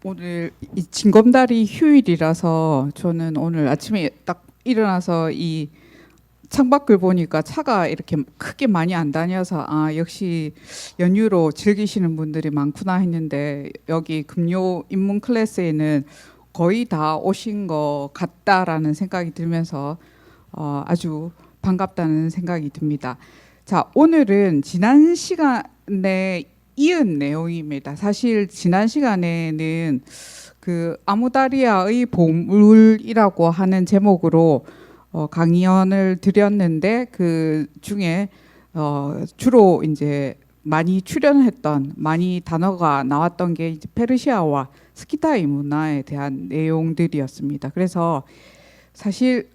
오늘 이 징검다리 휴일이라서 저는 오늘 아침에 딱 일어나서 이 창밖을 보니까 차가 이렇게 크게 많이 안 다녀서 아 역시 연휴로 즐기시는 분들이 많구나 했는데 여기 금요 입문 클래스에는 거의 다 오신 것 같다라는 생각이 들면서 아주 반갑다는 생각이 듭니다. 자, 오늘은 지난 시간에 이은 내용입니다. 사실 지난 시간에는 그 아무다리아의 보물이라고 하는 제목으로 강연을 드렸는데 그 중에 주로 이제 많이 출연했던 많이 단어가 나왔던 게 이제 페르시아와 스키타이 문화에 대한 내용들이었습니다. 그래서 사실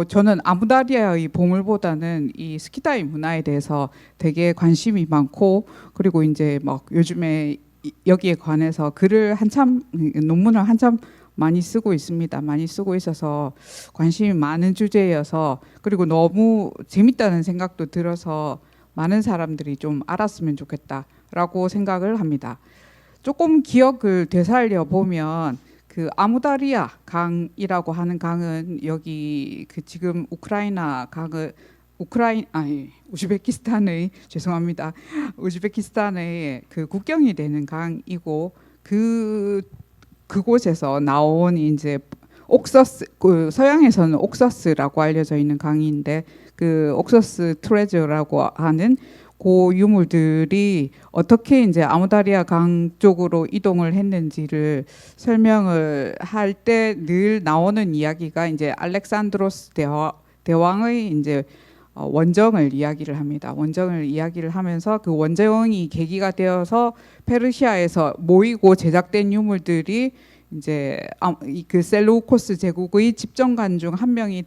저는 아무다리아의 보물보다는 이 스키타이 문화에 대해서 되게 관심이 많고 그리고 이제 막 요즘에 여기에 관해서 글을 한참 논문을 한참 많이 쓰고 있습니다. 많이 쓰고 있어서 관심이 많은 주제여서 그리고 너무 재밌다는 생각도 들어서 많은 사람들이 좀 알았으면 좋겠다라고 생각을 합니다. 조금 기억을 되살려 보면 그 아무다리아 강이라고 하는 강은 여기 그 지금 우크라이나 강을 우즈베키스탄의 죄송합니다. 우즈베키스탄의 그 국경이 되는 강이고 그곳에서 나온 이제 옥서스 그 서양에서는 옥서스라고 알려져 있는 강인데 그 옥서스 트레저라고 하는 그 유물들이 어떻게 이제 아무다리아 강 쪽으로 이동을 했는지를 설명을 할 때 늘 나오는 이야기가 이제 알렉산드로스 대왕의 이제 원정을 이야기를 합니다. 원정을 이야기를 하면서 그 원정이 계기가 되어서 페르시아에서 모이고 제작된 유물들이 이제 그 셀루코스 제국의 집정관 중 한 명이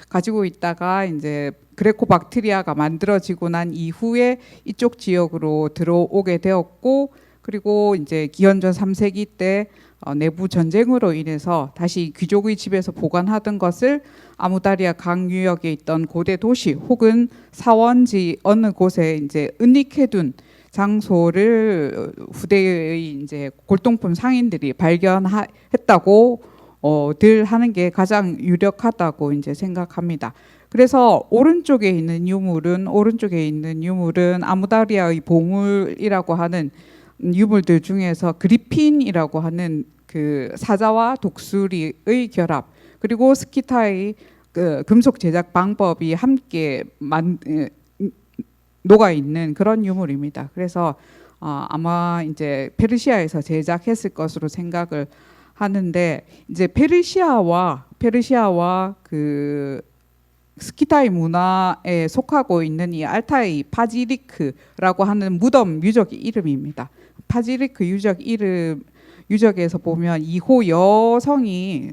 가지고 있다가 이제 그레코박트리아가 만들어지고 난 이후에 이쪽 지역으로 들어오게 되었고 그리고 이제 기원전 3세기 때 내부 전쟁으로 인해서 다시 귀족의 집에서 보관하던 것을 아무다리아 강 유역에 있던 고대 도시 혹은 사원지 어느 곳에 이제 은닉해둔 장소를 후대의 이제 골동품 상인들이 발견했다고 들 하는 게 가장 유력하다고 이제 생각합니다. 그래서 오른쪽에 있는 유물은 아무다리아의 보물이라고 하는 유물들 중에서 그리핀이라고 하는 그 사자와 독수리의 결합 그리고 스키타의 그 금속 제작 방법이 함께 녹아 있는 그런 유물입니다. 그래서 아마 이제 페르시아에서 제작했을 것으로 생각을 하는데 이제 페르시아와 그 스키타이 문화에 속하고 있는 이 알타이 파지리크라고 하는 무덤 유적 이름입니다. 파지리크 유적에서 보면 이호 여성이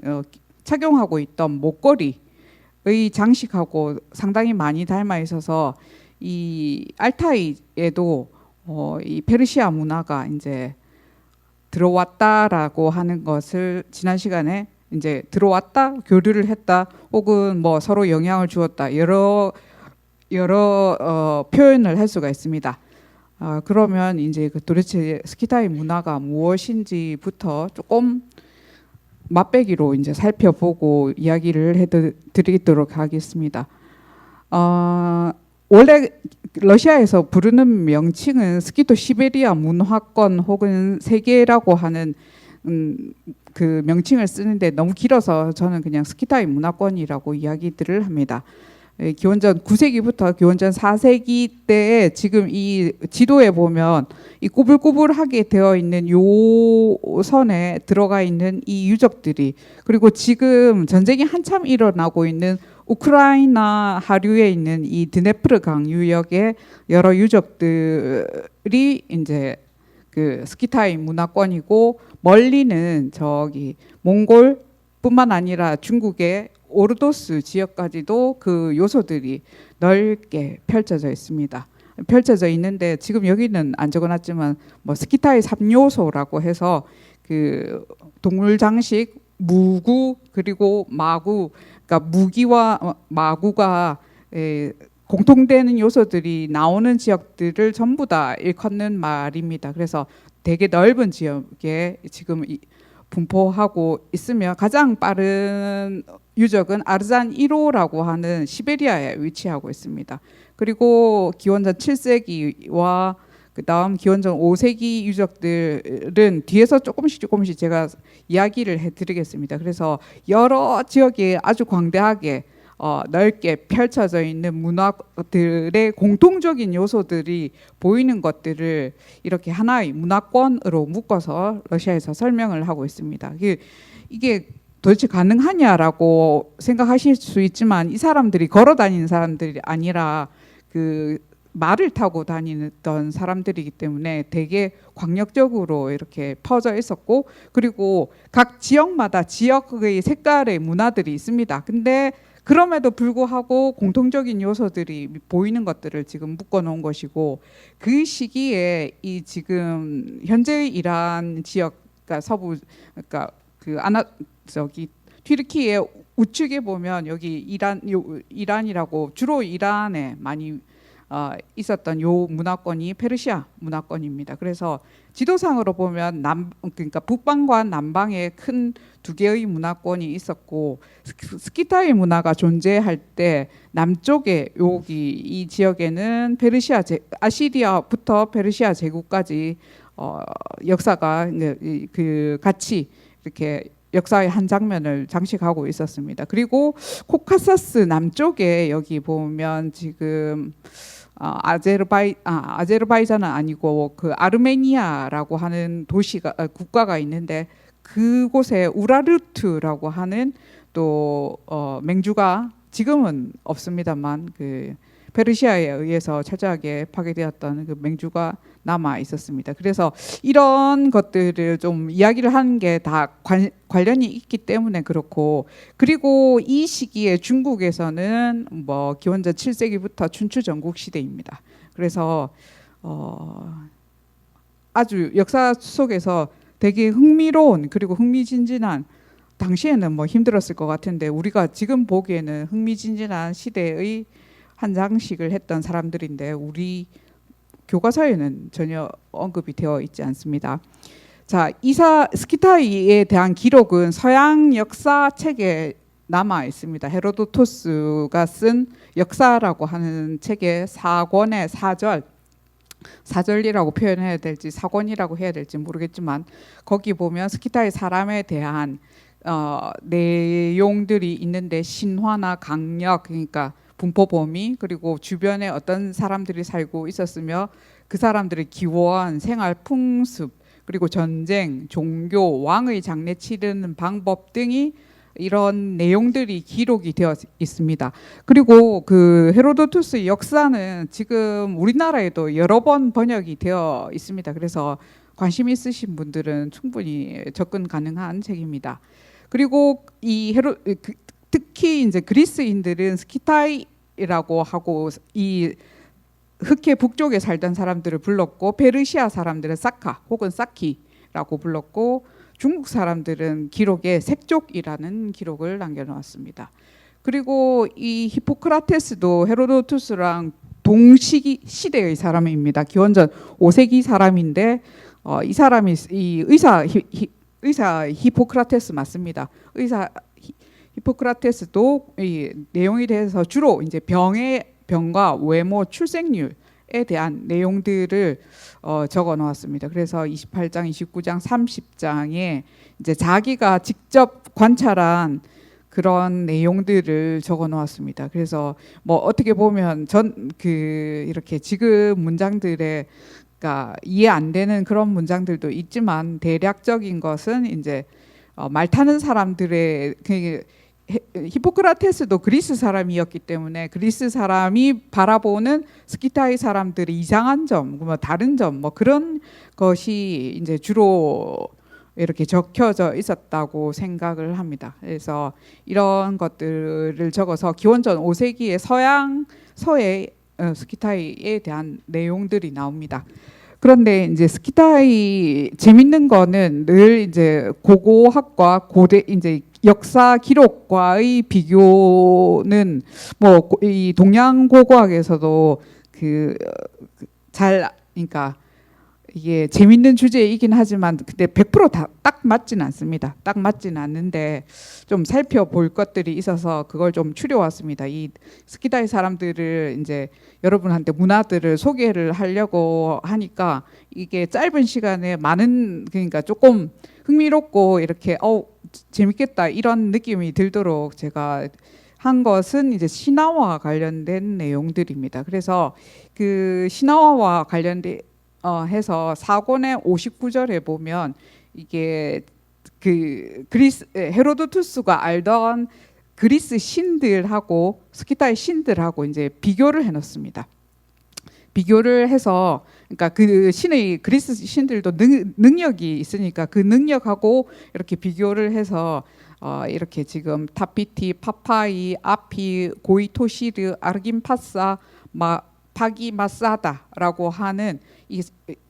착용하고 있던 목걸이의 장식하고 상당히 많이 닮아 있어서 이 알타이에도 이 페르시아 문화가 이제 들어왔다라고 하는 것을 지난 시간에 이제 들어왔다, 교류를 했다, 혹은 뭐 서로 영향을 주었다 여러 표현을 할 수가 있습니다. 그러면 이제 그 도대체 스키타이 문화가 무엇인지부터 조금 맛배기로 이제 살펴보고 이야기를 해드리도록 하겠습니다. 원래 러시아에서 부르는 명칭은 스키토 시베리아 문화권 혹은 세계라고 하는 그 명칭을 쓰는데 너무 길어서 저는 그냥 스키타이 문화권이라고 이야기들을 합니다. 기원전 9세기부터 기원전 4세기 때에 지금 이 지도에 보면 이 꾸불꾸불하게 되어 있는 요 선에 들어가 있는 이 유적들이 그리고 지금 전쟁이 한참 일어나고 있는 우크라이나 하류에 있는 이 드네프르 강 유역의 여러 유적들이 이제 그 스키타이 문화권이고 멀리는 저기 몽골 뿐만 아니라 중국의 오르도스 지역까지도 그 요소들이 넓게 펼쳐져 있습니다. 펼쳐져 있는데 지금 여기는 안 적어놨지만 뭐 스키타이 3요소라고 해서 그 동물 장식, 무구 그리고 마구, 그러니까 무기와 마구가 공통되는 요소들이 나오는 지역들을 전부 다 일컫는 말입니다. 그래서 되게 넓은 지역에 지금 분포하고 있으며 가장 빠른 유적은 아르잔 1호라고 하는 시베리아에 위치하고 있습니다. 그리고 기원전 7세기와 그다음 기원전 5세기 유적들은 뒤에서 조금씩 제가 이야기를 해드리겠습니다. 그래서 여러 지역에 아주 광대하게 넓게 펼쳐져 있는 문화들의 공통적인 요소들이 보이는 것들을 이렇게 하나의 문화권으로 묶어서 러시아에서 설명을 하고 있습니다. 이게 도대체 가능하냐라고 생각하실 수 있지만 이 사람들이 걸어 다니는 사람들이 아니라 그 말을 타고 다니던 사람들이기 때문에 되게 광역적으로 이렇게 퍼져 있었고, 그리고 각 지역마다 지역의 색깔의 문화들이 있습니다. 근데 그럼에도 불구하고 공통적인 요소들이 보이는 것들을 지금 묶어 놓은 것이고, 그 시기에 이 지금 현재의 이란 지역, 그러니까 서부, 그러니까 그 튀르키예 우측에 보면 여기 이란이라고 주로 이란에 많이 있었던 요 문화권이 페르시아 문화권입니다. 그래서 지도상으로 보면 그러니까 북방과 남방에 큰 두 개의 문화권이 있었고, 스키타이 문화가 존재할 때 남쪽에 여기 이 지역에는 아시리아부터 페르시아 제국까지 역사가 그 같이 이렇게 역사의 한 장면을 장식하고 있었습니다. 그리고 코카사스 남쪽에 여기 보면 지금 아제르바이잔은 아니고 그 아르메니아라고 하는 국가가 있는데, 그곳에 우라르트라고 하는 또 맹주가 지금은 없습니다만 그 페르시아에 의해서 철저하게 파괴되었던 그 맹주가 남아 있었습니다. 그래서 이런 것들을 좀 이야기를 하는 게 다 관련이 있기 때문에 그렇고, 그리고 이 시기에 중국에서는 뭐 기원전 7세기부터 춘추 전국 시대입니다. 그래서 아주 역사 속에서 되게 흥미로운 그리고 흥미진진한, 당시에는 뭐 힘들었을 것 같은데 우리가 지금 보기에는 흥미진진한 시대의 한 장식을 했던 사람들인데 우리 교과서에는 전혀 언급이 되어 있지 않습니다. 자, 스키타이에 대한 기록은 서양 역사 책에 남아 있습니다. 헤로도토스가 쓴 역사라고 하는 책의 4권의 사절이라고 표현해야 될지 사권이라고 해야 될지 모르겠지만, 거기 보면 스키타이 사람에 대한 내용들이 있는데, 신화나 강력, 그러니까 분포 범위, 그리고 주변에 어떤 사람들이 살고 있었으며 그 사람들의 기원, 생활 풍습, 그리고 전쟁, 종교, 왕의 장례 치르는 방법 등이 이런 내용들이 기록이 되어 있습니다. 그리고 그 헤로도투스의 역사는 지금 우리나라에도 여러 번 번역이 되어 있습니다. 그래서 관심 있으신 분들은 충분히 접근 가능한 책입니다. 그리고 특히 이제 그리스인들은 스키타이라고 하고 이 흑해 북쪽에 살던 사람들을 불렀고, 페르시아 사람들은 사카 혹은 사키라고 불렀고, 중국 사람들은 기록에 색족이라는 기록을 남겨놓았습니다. 그리고 이 히포크라테스도 헤로도투스랑 동시기 시대의 사람입니다. 기원전 5세기 사람인데 이 사람이 이 의사 히포크라테스 맞습니다. 의사 히포크라테스도 이 내용에 대해서 주로 이제 병과 외모, 출생률에 대한 내용들을 적어 놓았습니다. 그래서 28장, 29장, 30장에 이제 자기가 직접 관찰한 그런 내용들을 적어 놓았습니다. 그래서 뭐 어떻게 보면 이렇게 지금 문장들에 그러니까 이해 안 되는 그런 문장들도 있지만, 대략적인 것은 이제 말 타는 사람들의 히포크라테스도 그리스 사람이었기 때문에 그리스 사람이 바라보는 스키타이 사람들의 이상한 점, 뭐 다른 점, 뭐 그런 것이 이제 주로 이렇게 적혀져 있었다고 생각을 합니다. 그래서 이런 것들을 적어서 기원전 5세기의 서의 스키타이에 대한 내용들이 나옵니다. 그런데 이제 스키타이 재밌는 거는 늘 이제 고고학과 고대 이제 역사 기록과의 비교는 뭐 이 동양 고고학에서도 그 잘 그러니까 이게 재밌는 주제이긴 하지만 근데 100% 딱 맞진 않습니다. 딱 맞진 않는데 좀 살펴볼 것들이 있어서 그걸 좀 추려왔습니다. 이 스키다이 사람들을 이제 여러분한테 문화들을 소개를 하려고 하니까 이게 짧은 시간에 많은 그러니까 조금 흥미롭고 이렇게 재밌겠다 이런 느낌이 들도록 제가 한 것은 이제 신화와 관련된 내용들입니다. 그래서 그 신화와 관련된 해서 사권의 59절에 보면 이게 그 그리스 헤로도투스가 알던 그리스 신들하고 스키타의 신들하고 이제 비교를 해놓습니다. 비교를 해서 그러니까 그 신의 그리스 신들도 능력이 있으니까 그 능력하고 이렇게 비교를 해서 이렇게 지금 타피티, 파파이, 아피, 고이토시르, 아르긴파사, 파기마사다라고 하는 이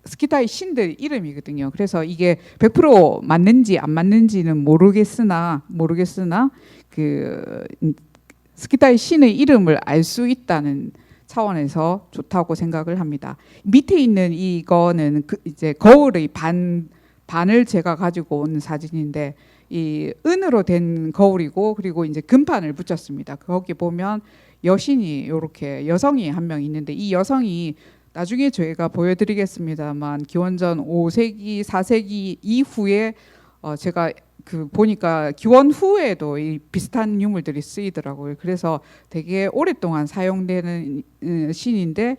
스키타의 신들 이름이거든요. 그래서 이게 100% 맞는지 안 맞는지는 모르겠으나 그 스키타의 신의 이름을 알 수 있다는 차원에서 좋다고 생각을 합니다. 밑에 있는 이거는 이제 거울의 반을 제가 가지고 온 사진인데 이 은으로 된 거울이고 그리고 이제 금판을 붙였습니다. 거기 보면 여신이 이렇게 여성이 한 명 있는데 이 여성이 나중에 저희가 보여드리겠습니다만 기원전 5세기, 4세기 이후에 제가 그 보니까 기원 후에도 이 비슷한 유물들이 쓰이더라고요. 그래서 되게 오랫동안 사용되는 신인데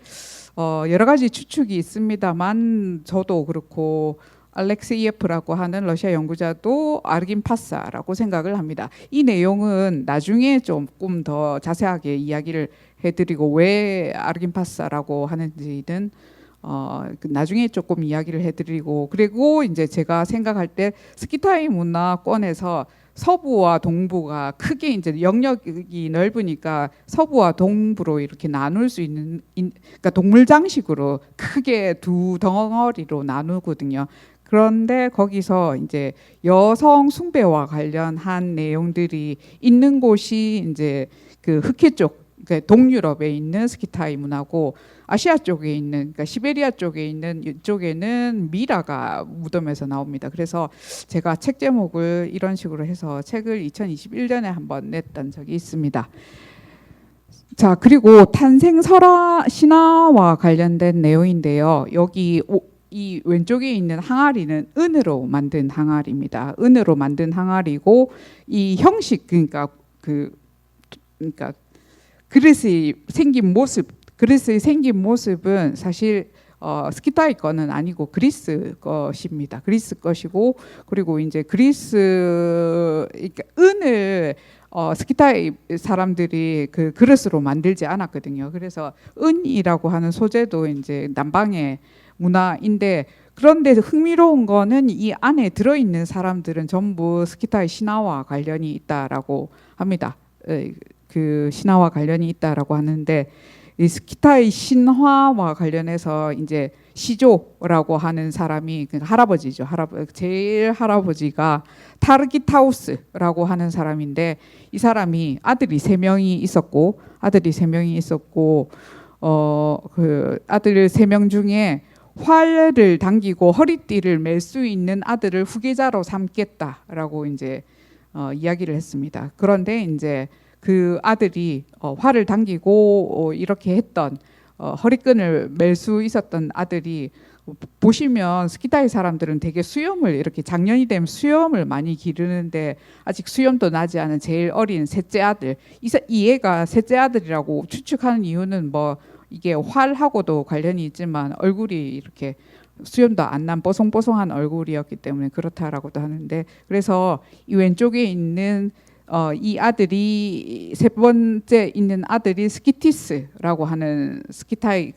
여러 가지 추측이 있습니다만 저도 그렇고 알렉세이예프라고 하는 러시아 연구자도 아르긴파사라고 생각을 합니다. 이 내용은 나중에 조금 더 자세하게 이야기를 해드리고 왜 아르긴파사라고 하는지는 나중에 조금 이야기를 해드리고 그리고 이제 제가 생각할 때 스키타이 문화권에서 서부와 동부가 크게 이제 영역이 넓으니까 서부와 동부로 이렇게 나눌 수 있는 그러니까 동물 장식으로 크게 두 덩어리로 나누거든요. 그런데 거기서 이제 여성 숭배와 관련한 내용들이 있는 곳이 이제 그 흑해 쪽, 그러니까 동유럽에 있는 스키타이 문화고 아시아 쪽에 있는, 그러니까 시베리아 쪽에 있는 이쪽에는 미라가 무덤에서 나옵니다. 그래서 제가 책 제목을 이런 식으로 해서 책을 2021년에 한번 냈던 적이 있습니다. 자, 그리고 탄생 신화와 관련된 내용인데요. 여기 이 왼쪽에 있는 항아리는 은으로 만든 항아리입니다. 은으로 만든 항아리고 이 형식 그러니까 그릇의 생긴 모습은 사실 스키타이 거는 아니고 그리스 것입니다. 그리스 것이고 그리고 이제 그러니까 은을 스키타이 사람들이 그 그릇으로 만들지 않았거든요. 그래서 은이라고 하는 소재도 이제 남방의 문화인데 그런데 흥미로운 거는 이 안에 들어있는 사람들은 전부 스키타이 신화와 관련이 있다라고 합니다. 그 신화와 관련이 있다라고 하는데 이 스키타이 신화와 관련해서 이제 시조라고 하는 사람이 할아버지죠. 제일 할아버지가 타르기타우스라고 하는 사람인데 이 사람이 아들이 3명이 있었고 그 아들 3명 중에 활을 당기고 허리띠를 멜 수 있는 아들을 후계자로 삼겠다라고 이제 이야기를 했습니다. 그런데 이제 그 아들이 활을 당기고 이렇게 했던 허리끈을 멜 수 있었던 아들이 보시면 스키타이 사람들은 되게 수염을 이렇게 작년이 되면 수염을 많이 기르는데 아직 수염도 나지 않은 제일 어린 셋째 아들 이 애가 셋째 아들이라고 추측하는 이유는 뭐 이게 활하고도 관련이 있지만 얼굴이 이렇게 수염도 안 난 뽀송뽀송한 얼굴이었기 때문에 그렇다라고도 하는데 그래서 이 왼쪽에 있는 이 아들이 세 번째 있는 아들이 스키티스라고 하는 스키타이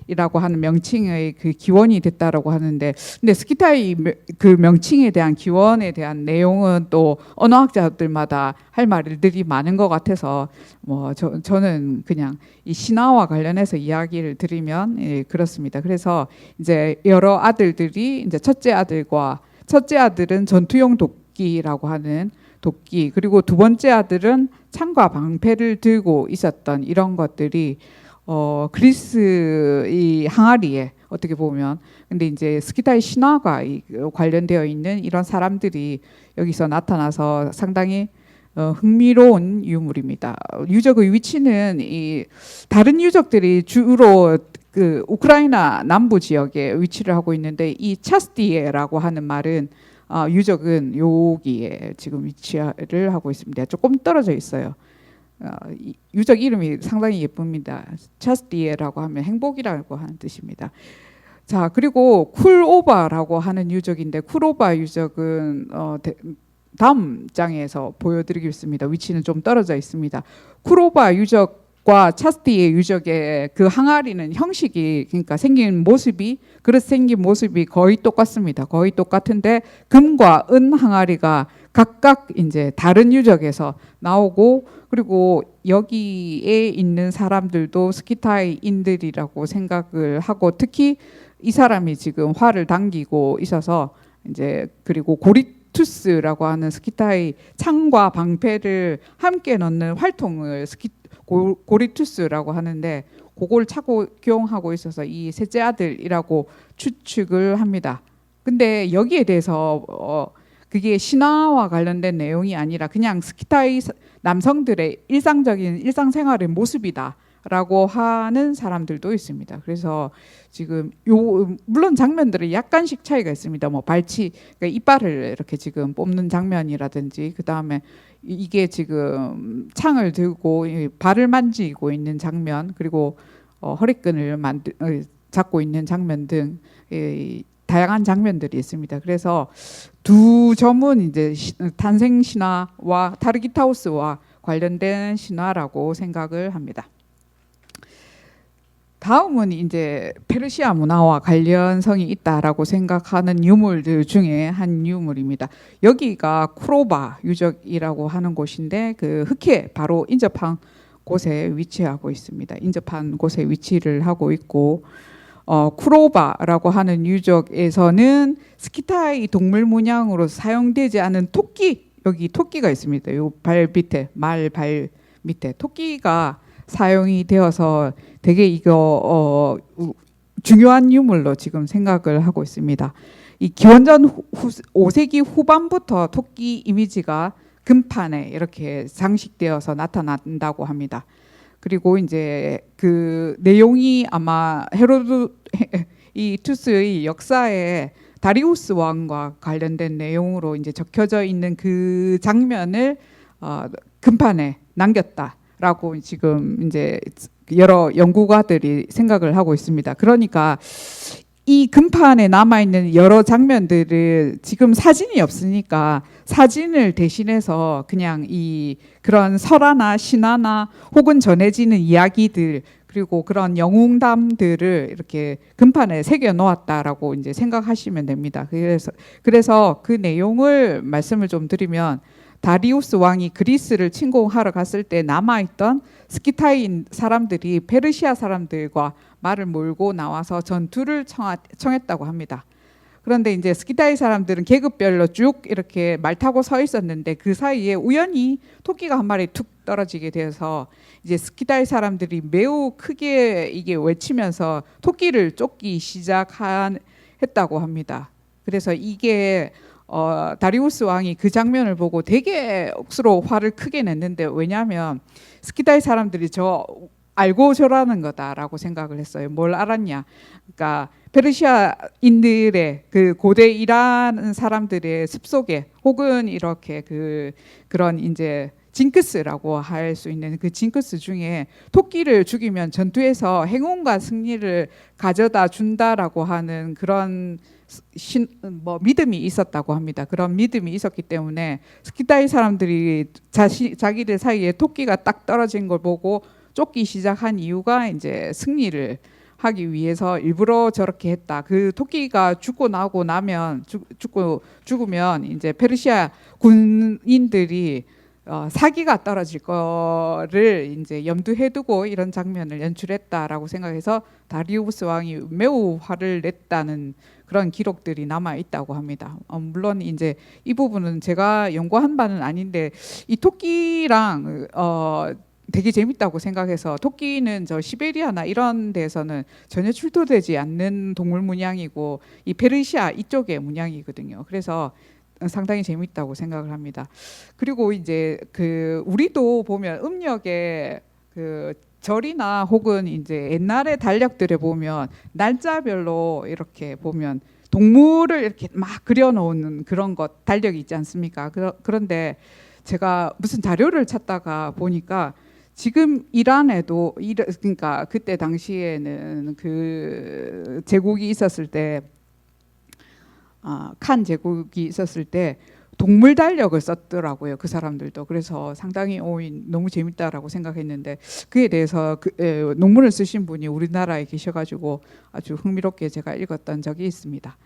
이라고 하는 명칭의 그 기원이 됐다라고 하는데, 근데 스키타이 그 명칭에 대한 기원에 대한 내용은 또 언어학자들마다 할 말들이 많은 것 같아서 뭐 저는 그냥 이 신화와 관련해서 이야기를 드리면 예, 그렇습니다. 그래서 이제 여러 아들들이 이제 첫째 아들은 전투용 도끼라고 하는 도끼, 그리고 두 번째 아들은 창과 방패를 들고 있었던 이런 것들이 그리스 이 항아리에 어떻게 보면, 근데 이제 스키타이 신화가 관련되어 있는 이런 사람들이 여기서 나타나서 상당히 흥미로운 유물입니다. 유적의 위치는 이 다른 유적들이 주로 그 우크라이나 남부 지역에 위치를 하고 있는데, 이 차스티에라고 하는 말은 유적은 여기에 지금 위치를 하고 있습니다. 조금 떨어져 있어요. 유적 이름이 상당히 예쁩니다. 차스티에라고 하면 행복이라고 하는 뜻입니다. 자, 그리고 쿨오바라고 하는 유적인데, 쿨오바 유적은 다음 장에서 보여드리겠습니다. 위치는 좀 떨어져 있습니다. 쿨오바 유적과 차스티에 유적의 그 항아리는 형식이, 그러니까 생긴 모습이, 그릇 생긴 모습이 거의 똑같습니다. 거의 똑같은데 금과 은 항아리가 각각 이제 다른 유적에서 나오고, 그리고 여기에 있는 사람들도 스키타이인들이라고 생각을 하고, 특히 이 사람이 지금 활을 당기고 있어서 이제, 그리고 고리투스라고 하는 스키타이 창과 방패를 함께 넣는 활통을 고리투스라고 하는데, 그걸 착용하고 있어서 이 셋째 아들이라고 추측을 합니다. 근데 여기에 대해서 그게 신화와 관련된 내용이 아니라 그냥 스키타이 남성들의 일상적인 일상생활의 모습이다라고 하는 사람들도 있습니다. 그래서 지금 물론 장면들은 약간씩 차이가 있습니다. 뭐 발치, 그러니까 이빨을 이렇게 지금 뽑는 장면이라든지, 그 다음에 이게 지금 창을 들고 발을 만지고 있는 장면, 그리고 허리끈을 잡고 있는 장면 등 다양한 장면들이 있습니다. 그래서 두 점은 이제 탄생 신화와 타르기타우스와 관련된 신화라고 생각을 합니다. 다음은 이제 페르시아 문화와 관련성이 있다라고 생각하는 유물들 중에 한 유물입니다. 여기가 쿠로바 유적이라고 하는 곳인데, 그 흑해 바로 인접한 곳에 위치하고 있습니다. 인접한 곳에 위치를 하고 있고, 쿠로바라고 하는 유적에서는 스키타이 동물 문양으로 사용되지 않은 토끼, 여기 토끼가 있습니다. 요 발 밑에, 말 발 밑에 토끼가 사용이 되어서 되게 이거 중요한 유물로 지금 생각을 하고 있습니다. 이 기원전 5세기 후반부터 토끼 이미지가 금판에 이렇게 장식되어서 나타난다고 합니다. 그리고 이제 그 내용이 아마 이 투스의 역사에 다리우스 왕과 관련된 내용으로 이제 적혀져 있는 그 장면을 금판에 남겼다라고 지금 이제 여러 연구가들이 생각을 하고 있습니다. 그러니까 이 금판에 남아있는 여러 장면들을 지금 사진이 없으니까 사진을 대신해서 그냥 이 그런 설화나 신화나 혹은 전해지는 이야기들, 그리고 그런 영웅담들을 이렇게 금판에 새겨 놓았다라고 이제 생각하시면 됩니다. 그래서 그 내용을 말씀을 좀 드리면, 다리우스 왕이 그리스를 침공하러 갔을 때 남아있던 스키타인 사람들이 페르시아 사람들과 말을 몰고 나와서 전투를 청했다고 합니다. 그런데 이제 스키타이 사람들은 계급별로 쭉 이렇게 말 타고 서 있었는데, 그 사이에 우연히 토끼가 한 마리 툭 떨어지게 돼서 이제 스키타이 사람들이 매우 크게 이게 외치면서 토끼를 쫓기 시작했다고 합니다. 그래서 이게 다리우스 왕이 그 장면을 보고 되게 억수로 화를 크게 냈는데, 왜냐하면 스키타이 사람들이 저 알고 저라는 거다라고 생각을 했어요. 뭘 알았냐? 그러니까 페르시아인들의 그 고대 일하는 사람들의 습속에, 혹은 이렇게 그런 이제 징크스라고 할 수 있는 그 징크스 중에 토끼를 죽이면 전투에서 행운과 승리를 가져다 준다라고 하는 그런 믿음이 있었다고 합니다. 그런 믿음이 있었기 때문에 스키타이 사람들이 자기들 사이에 토끼가 딱 떨어진 걸 보고 쫓기 시작한 이유가 이제 승리를 하기 위해서 일부러 저렇게 했다. 그 토끼가 죽으면 이제 페르시아 군인들이 사기가 떨어질 거를 이제 염두해 두고 이런 장면을 연출했다라고 생각해서 다리우스 왕이 매우 화를 냈다는 그런 기록들이 남아 있다고 합니다. 물론 이제 이 부분은 제가 연구한 바는 아닌데 이 토끼랑 되게 재밌다고 생각해서 토끼는 저 시베리아나 이런 데서는 전혀 출토되지 않는 동물 문양이고 이 페르시아 이쪽의 문양이거든요. 그래서 상당히 재밌다고 생각을 합니다. 그리고 이제 그 우리도 보면 음력에 그 절이나 혹은 이제 옛날의 달력들에 보면 날짜별로 이렇게 보면 동물을 이렇게 막 그려놓는 그런 것 달력이 있지 않습니까? 그런데 제가 무슨 자료를 찾다가 보니까 지금 이란에도 그러니까 그때 당시에는 그 제국이 있었을 때 칸 제국이 있었을 때 동물 달력을 썼더라고요. 그 사람들도. 그래서 상당히 너무 재밌다라고 생각했는데 그에 대해서 논문을 쓰신 분이 우리나라에 계셔가지고 아주 흥미롭게 제가 읽었던 적이 있습니다.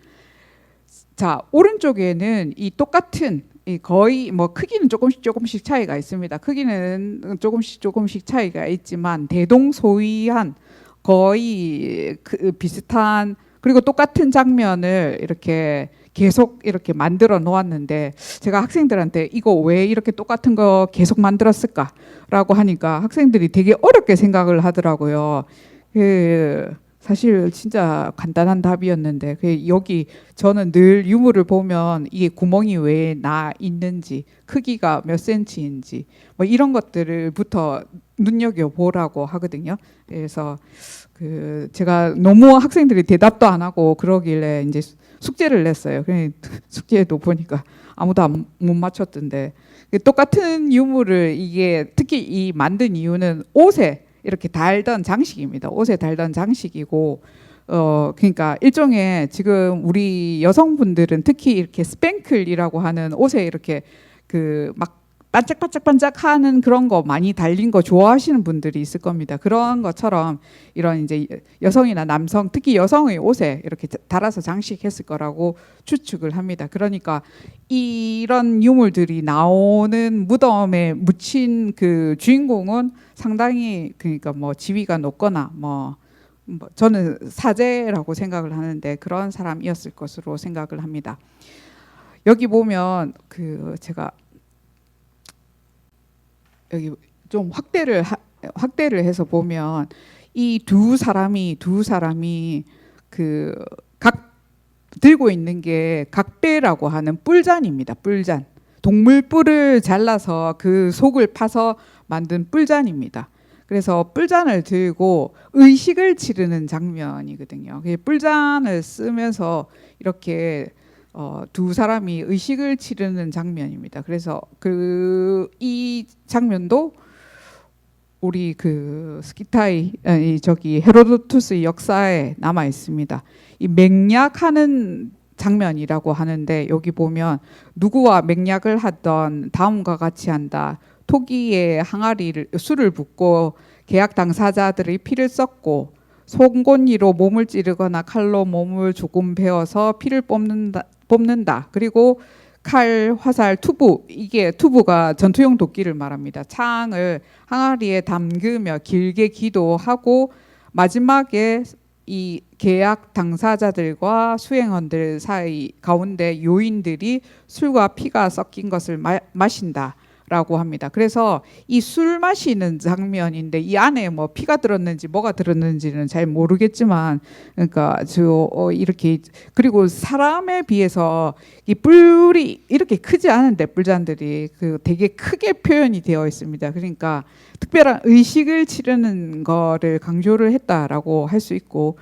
자, 오른쪽에는 이 똑같은 거의 뭐 크기는 조금씩 차이가 있습니다. 크기는 조금씩 차이가 있지만 대동소이한 거의 비슷한 그리고 똑같은 장면을 이렇게 계속 이렇게 만들어 놓았는데 제가 학생들한테 이거 왜 이렇게 똑같은 거 계속 만들었을까라고 하니까 학생들이 되게 어렵게 생각을 하더라고요. 사실 진짜 간단한 답이었는데 여기 저는 늘 유물을 보면 이게 구멍이 왜 나 있는지 크기가 몇 센치인지 뭐 이런 것들을부터 눈여겨 보라고 하거든요. 그래서 제가 너무 학생들이 대답도 안 하고 그러길래 이제 숙제를 냈어요. 숙제도 보니까 아무도 못 맞췄던데 똑같은 유물을 이게 특히 이 만든 이유는 옷에 이렇게 달던 장식입니다. 옷에 달던 장식이고 그러니까 일종의 지금 우리 여성분들은 특히 이렇게 스팽클이라고 하는 옷에 이렇게 막 반짝반짝반짝하는 그런 거 많이 달린 거 좋아하시는 분들이 있을 겁니다. 그런 것처럼 이런 이제 여성이나 남성, 특히 여성의 옷에 이렇게 달아서 장식했을 거라고 추측을 합니다. 그러니까 이런 유물들이 나오는 무덤에 묻힌 그 주인공은 상당히 그러니까 뭐 지위가 높거나 뭐 저는 사제라고 생각을 하는데 그런 사람이었을 것으로 생각을 합니다. 여기 보면 제가 여기 좀 확대를 해서 보면 이 두 사람이 각 들고 있는 게 각배라고 하는 뿔잔입니다. 뿔잔. 동물 뿔을 잘라서 그 속을 파서 만든 뿔잔입니다. 그래서 뿔잔을 들고 의식을 치르는 장면이거든요. 뿔잔을 쓰면서 이렇게 두 사람이 의식을 치르는 장면입니다. 그래서 이 장면도 우리 스키타이 저기 헤로도투스 역사에 남아 있습니다. 이 맹약하는 장면이라고 하는데 여기 보면 누구와 맹약을 하던 다음과 같이 한다. 토기에 술을 붓고 계약 당사자들의 피를 썩고 송곳니로 몸을 찌르거나 칼로 몸을 조금 베어서 피를 뽑는다. 그리고 칼, 화살, 투부, 이게 투부가 전투용 도끼를 말합니다. 창을 항아리에 담그며 길게 기도하고 마지막에 이 계약 당사자들과 수행원들 사이 가운데 요인들이 술과 피가 섞인 것을 마신다. 라고 합니다. 그래서 이 술 마시는 장면인데 이 안에 뭐 피가 들었는지 뭐가 들었는지는 잘 모르겠지만 그러니까 이렇게 그리고 사람에 비해서 이 뿔이 이렇게 크지 않은데 뿔잔들이 되게 크게 표현이 되어 있습니다. 그러니까 특별한 의식을 치르는 거를 강조를 했다라고 할 수 있고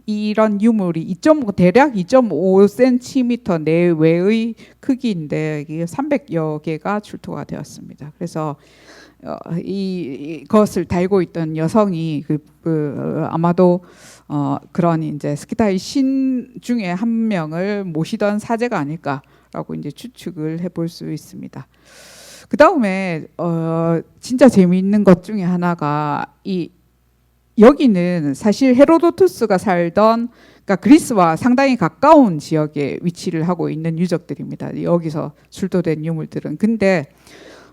이런 유물이 대략 2.5cm 내외의 크기인데 이게 300여 개가 출토가 되었습니다. 그래서 이것을 달고 있던 여성이 아마도 그런 이제 스키타이 신 중에 한 명을 모시던 사제가 아닐까라고 이제 추측을 해볼 수 있습니다. 그 다음에 진짜 재미있는 것 중에 하나가 여기는 사실 헤로도투스가 살던 그러니까 그리스와 상당히 가까운 지역에 위치를 하고 있는 유적들입니다. 여기서 출토된 유물들은. 근데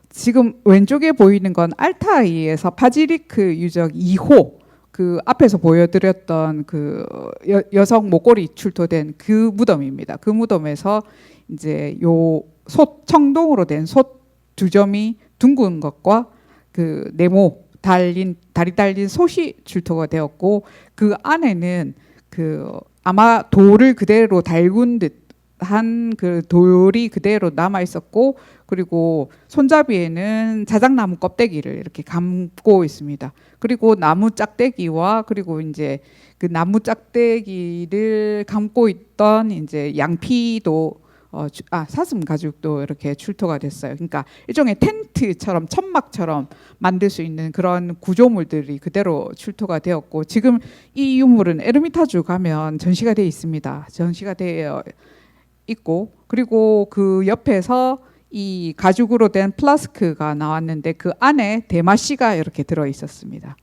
지금 왼쪽에 보이는 건 알타이에서 파지리크 유적 2호 그 앞에서 보여드렸던 그 여성 목걸이 출토된 그 무덤입니다. 그 무덤에서 이제 요 솥 청동으로 된 솥 두 점이 둥근 것과 그 네모 다리 달린 솥이 출토가 되었고 그 안에는 그 아마 돌을 그대로 달군 듯한 그 돌이 그대로 남아 있었고 그리고 손잡이에는 자작나무 껍데기를 이렇게 감고 있습니다. 그리고 나무 짝대기와 그리고 이제 그 나무 짝대기를 감고 있던 이제 양피도 사슴 가죽도 이렇게 출토가 됐어요. 그러니까 일종의 텐트처럼 천막처럼 만들 수 있는 그런 구조물들이 그대로 출토가 되었고 지금 이 유물은 에르미타주 가면 전시가 되어 있습니다. 전시가 되어 있고 그리고 그 옆에서 이 가죽으로 된 플라스크가 나왔는데 그 안에 대마씨가 이렇게 들어 있었습니다.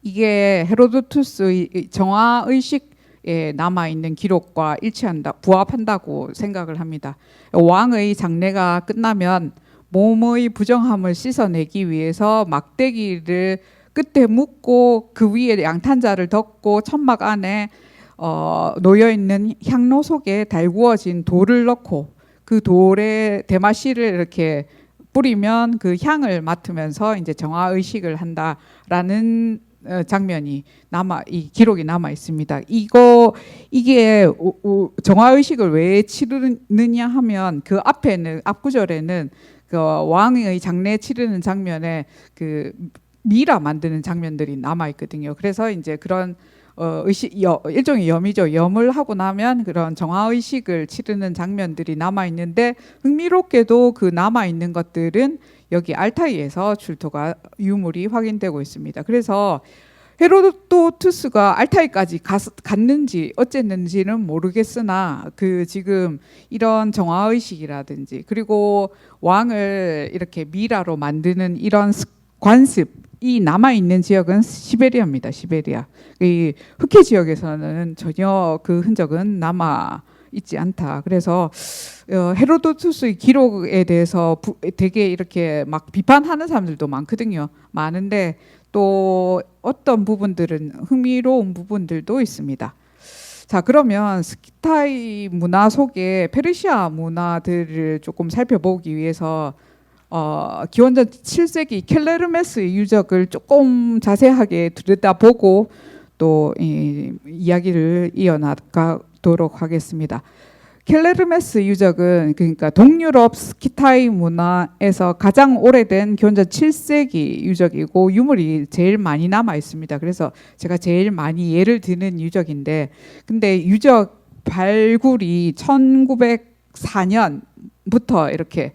이게 헤로도투스의 정화의식에 남아 있는 기록과 일치한다, 부합한다고 생각을 합니다. 왕의 장례가 끝나면 몸의 부정함을 씻어내기 위해서 막대기를 끝에 묶고 그 위에 양탄자를 덮고 천막 안에 놓여 있는 향로 속에 달구어진 돌을 넣고 그 돌에 대마씨를 이렇게 뿌리면 그 향을 맡으면서 이제 정화 의식을 한다라는 장면이 이 기록이 남아 있습니다. 이게 정화 의식을 왜 치르느냐 하면 그 앞에는 앞 구절에는 그 왕의 장례 치르는 장면에 그 미라 만드는 장면들이 남아 있거든요. 그래서 이제 그런 일종의 염이죠. 염을 하고 나면 그런 정화의식을 치르는 장면들이 남아있는데 흥미롭게도 그 남아있는 것들은 여기 알타이에서 출토가 유물이 확인되고 있습니다. 그래서 헤로도투스가 알타이까지 갔는지 어쨌는지는 모르겠으나 그 지금 이런 정화의식이라든지 그리고 왕을 이렇게 미라로 만드는 이런 관습이 남아있는 지역은 시베리아입니다. 시베리아. 이 흑해 지역에서는 전혀 그 흔적은 남아 있지 않다. 그래서 헤로도투스의 기록에 대해서 되게 이렇게 막 비판하는 사람들도 많거든요. 많은데 또 어떤 부분들은 흥미로운 부분들도 있습니다. 자, 그러면 스키타이 문화 속에 페르시아 문화들을 조금 살펴보기 위해서 기원전 7세기 켈레르메스의 유적을 조금 자세하게 들여다보고 또 이야기를 이어나가도록 하겠습니다. 켈레르메스 유적은 그러니까 동유럽 스키타이 문화에서 가장 오래된 기원전 7세기 유적이고 유물이 제일 많이 남아 있습니다. 그래서 제가 제일 많이 예를 드는 유적인데 근데 유적 발굴이 1904년부터 이렇게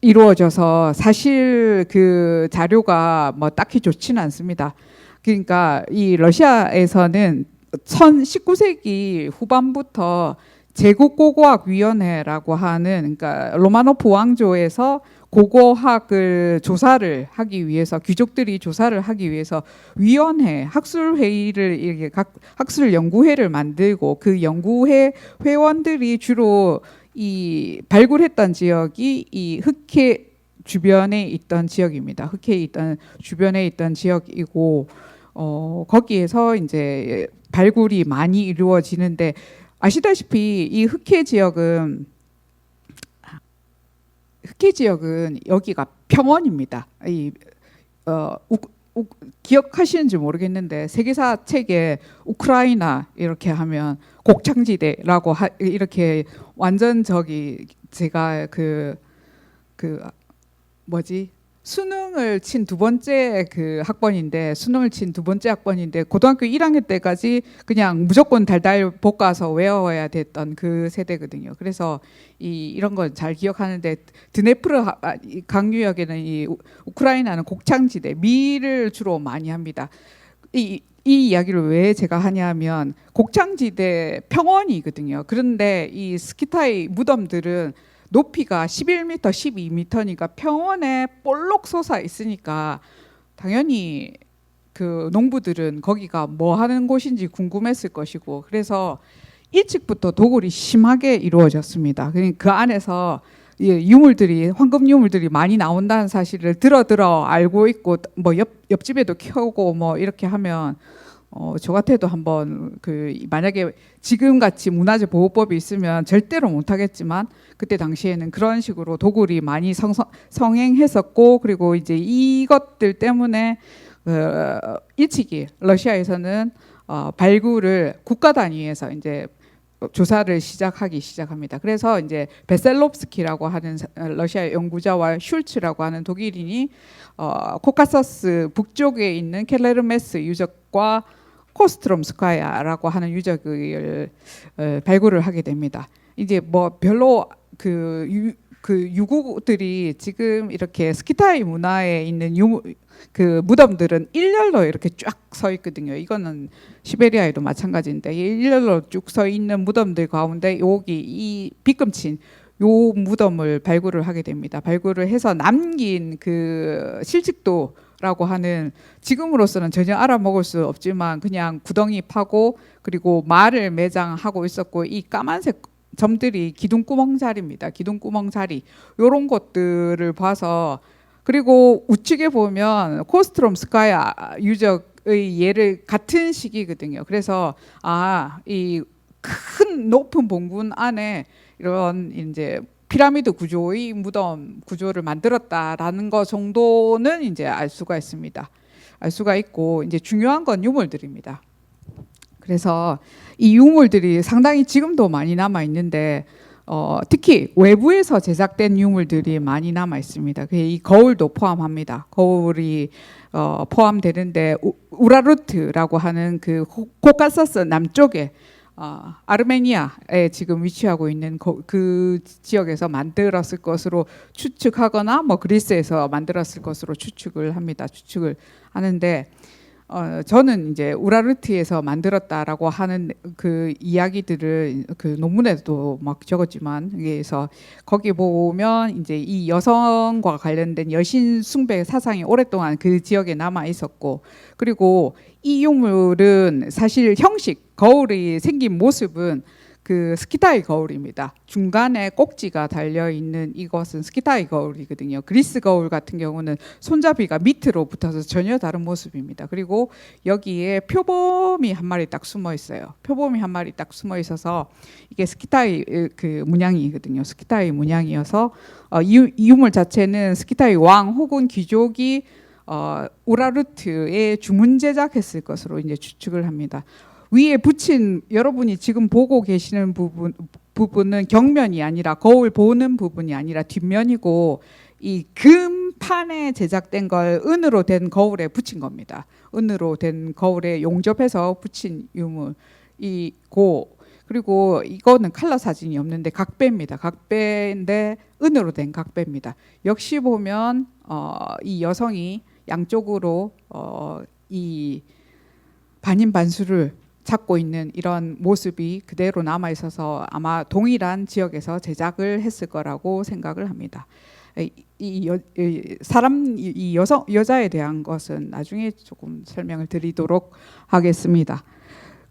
이루어져서 사실 그 자료가 뭐 딱히 좋지는 않습니다. 그러니까 이 러시아에서는 19세기 후반부터 제국고고학위원회라고 하는 그러니까 로마노프 왕조에서 고고학을 조사를 하기 위해서 귀족들이 조사를 하기 위해서 위원회, 학술회의를 이렇게 각 학술 연구회를 만들고 그 연구회 회원들이 주로 이 발굴했던 지역이 이 흑해 주변에 있던 지역입니다. 흑해에 있던 주변에 있던 지역이고 거기에서 이제 발굴이 많이 이루어지는데 아시다시피 이 흑해 지역은 여기가 평원입니다. 기억하시는지 모르겠는데 세계사 책에 우크라이나 이렇게 하면 곡창지대라고 이렇게 완전 제가 수능을 친 두 번째 학번인데 고등학교 1학년 때까지 그냥 무조건 달달 볶아서 외워야 됐던 그 세대거든요. 그래서 이런 건 잘 기억하는데 드네프르 강유역에는 이 우크라이나는 곡창지대 밀을 주로 많이 합니다. 이 이야기를 왜 제가 하냐면 곡창지대 평원이거든요. 그런데 이 스키타이 무덤들은 높이가 11m, 12m니까 평원에 볼록 솟아 있으니까 당연히 그 농부들은 거기가 뭐 하는 곳인지 궁금했을 것이고, 그래서 일찍부터 도굴이 심하게 이루어졌습니다. 그러니까 그 안에서 유물들이, 황금 유물들이 많이 나온다는 사실을 들어 알고 있고, 뭐 옆집에도 키우고 뭐 이렇게 하면 저 같아도 한번 만약에 지금 같이 문화재 보호법이 있으면 절대로 못 하겠지만, 그때 당시에는 그런 식으로 도굴이 많이 성행했었고, 그리고 이제 이것들 때문에 일찍이 러시아에서는 발굴을 국가 단위에서 이제 조사를 시작합니다. 그래서 이제 베셀롭스키라고 하는 러시아 연구자와 슐츠라고 하는 독일인이 코카서스 북쪽에 있는 켈레르메스 유적과 코스트롬스카야라고 하는 유적을 발굴을 하게 됩니다. 이제 뭐 별로 그 유구들이 지금 이렇게 스키타이 문화에 있는 그 무덤들은 일렬로 이렇게 쫙 서 있거든요. 이거는 시베리아에도 마찬가지인데 일렬로 쭉 서 있는 무덤들 가운데 여기 이 빗금친 요 무덤을 발굴을 하게 됩니다. 발굴을 해서 남긴 그 실직도라고 하는, 지금으로서는 전혀 알아먹을 수 없지만 그냥 구덩이 파고 그리고 말을 매장하고 있었고, 이 까만색 점들이 기둥구멍 자리입니다. 기둥구멍 자리 요런 것들을 봐서, 그리고 우측에 보면 코스트롬스카야 유적의 예를 같은 시기거든요. 그래서 이 큰 높은 봉분 안에 이런 이제 피라미드 구조의 무덤 구조를 만들었다라는 것 정도는 이제 알 수가 있습니다. 알 수가 있고, 이제 중요한 건 유물들입니다. 그래서 이 유물들이 상당히 지금도 많이 남아 있는데 특히 외부에서 제작된 유물들이 많이 남아 있습니다. 이 거울도 포함합니다. 거울이 포함되는데 우라르트라고 하는 그 코카서스 남쪽에 아르메니아에 지금 위치하고 있는 그 지역에서 만들었을 것으로 추측하거나 뭐 그리스에서 만들었을 것으로 추측을 합니다. 추측을 하는데 저는 이제 우라르트에서 만들었다라고 하는 그 이야기들을 그 논문에도 막 적었지만, 그래서 거기 보면 이제 이 여성과 관련된 여신 숭배 사상이 오랫동안 그 지역에 남아 있었고, 그리고 이 유물은 사실 형식, 거울이 생긴 모습은 그 스키타이 거울입니다. 중간에 꼭지가 달려 있는 이것은 스키타이 거울이거든요. 그리스 거울 같은 경우는 손잡이가 밑으로 붙어서 전혀 다른 모습입니다. 그리고 여기에 표범이 한 마리 딱 숨어 있어요. 표범이 한 마리 딱 숨어 있어서 이게 스키타이 그 문양이거든요. 스키타이 문양이어서 이 유물 자체는 스키타이 왕 혹은 귀족이 우라르트에 주문 제작했을 것으로 이제 추측을 합니다. 위에 붙인, 여러분이 지금 보고 계시는 부분은 경면이 아니라, 거울 보는 부분이 아니라 뒷면이고, 이 금판에 제작된 걸 은으로 된 거울에 붙인 겁니다. 은으로 된 거울에 용접해서 붙인 유물이고, 그리고 이거는 컬러 사진이 없는데 각배입니다. 각배인데 은으로 된 각배입니다. 역시 보면 이 여성이 양쪽으로 이 반인반수를 찾고 있는 이런 모습이 그대로 남아 있어서 아마 동일한 지역에서 제작을 했을 거라고 생각을 합니다. 이 여자에 대한 것은 나중에 조금 설명을 드리도록 하겠습니다.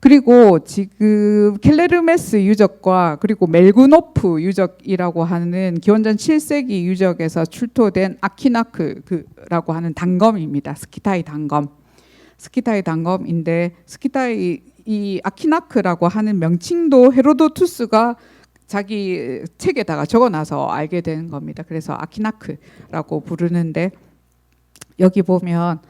그리고 지금 켈레르메스 유적과 그리고 멜구노프 유적이라고 하는 기원전 7세기 유적에서 출토된 아키나크라고 하는 단검입니다. 스키타이 단검. 스키타이 단검인데, 스키타이 이 아키나크라고 하는 명칭도 헤로도투스가 자기 책에다가 적어놔서 알게 된 겁니다. 그래서 아키나크라고 부르는데, 여기 보면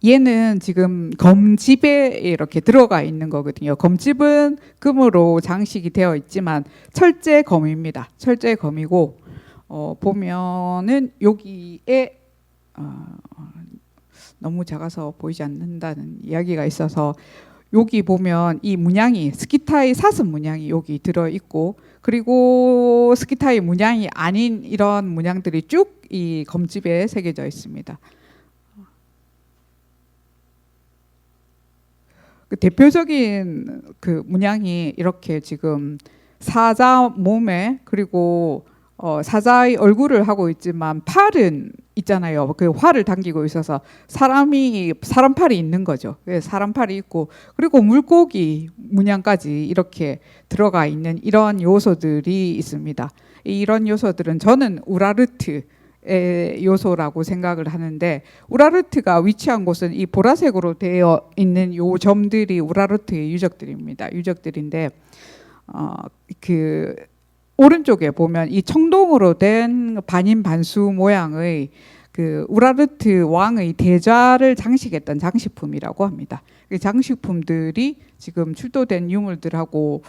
얘는 지금 검집에 이렇게 들어가 있는 거거든요. 검집은 금으로 장식이 되어 있지만 철제 검입니다. 철제 검이고, 보면은 여기에 너무 작아서 보이지 않는다는 이야기가 있어서, 여기 보면 이 문양이 스키타이 사슴 문양이 여기 들어 있고, 그리고 스키타이 문양이 아닌 이런 문양들이 쭉 이 검집에 새겨져 있습니다. 그 대표적인 그 문양이 이렇게 지금 사자 몸에, 그리고 사자의 얼굴을 하고 있지만 팔은 있잖아요. 그 활을 당기고 있어서 사람 팔이 있는 거죠. 사람 팔이 있고 그리고 물고기 문양까지 이렇게 들어가 있는 이런 요소들이 있습니다. 이런 요소들은 저는 우라르트의 요소라고 생각을 하는데 우라르트가 위치한 곳은 이 보라색으로 되어 있는 요 점들이 우라르트의 유적들입니다. 유적들인데 그 오른쪽에 보면 이 청동으로 된 반인반수 모양의 그 우라르트 왕의 대좌를 장식했던 장식품이라고 합니다. 그 장식품들이 지금 출토된 유물들하고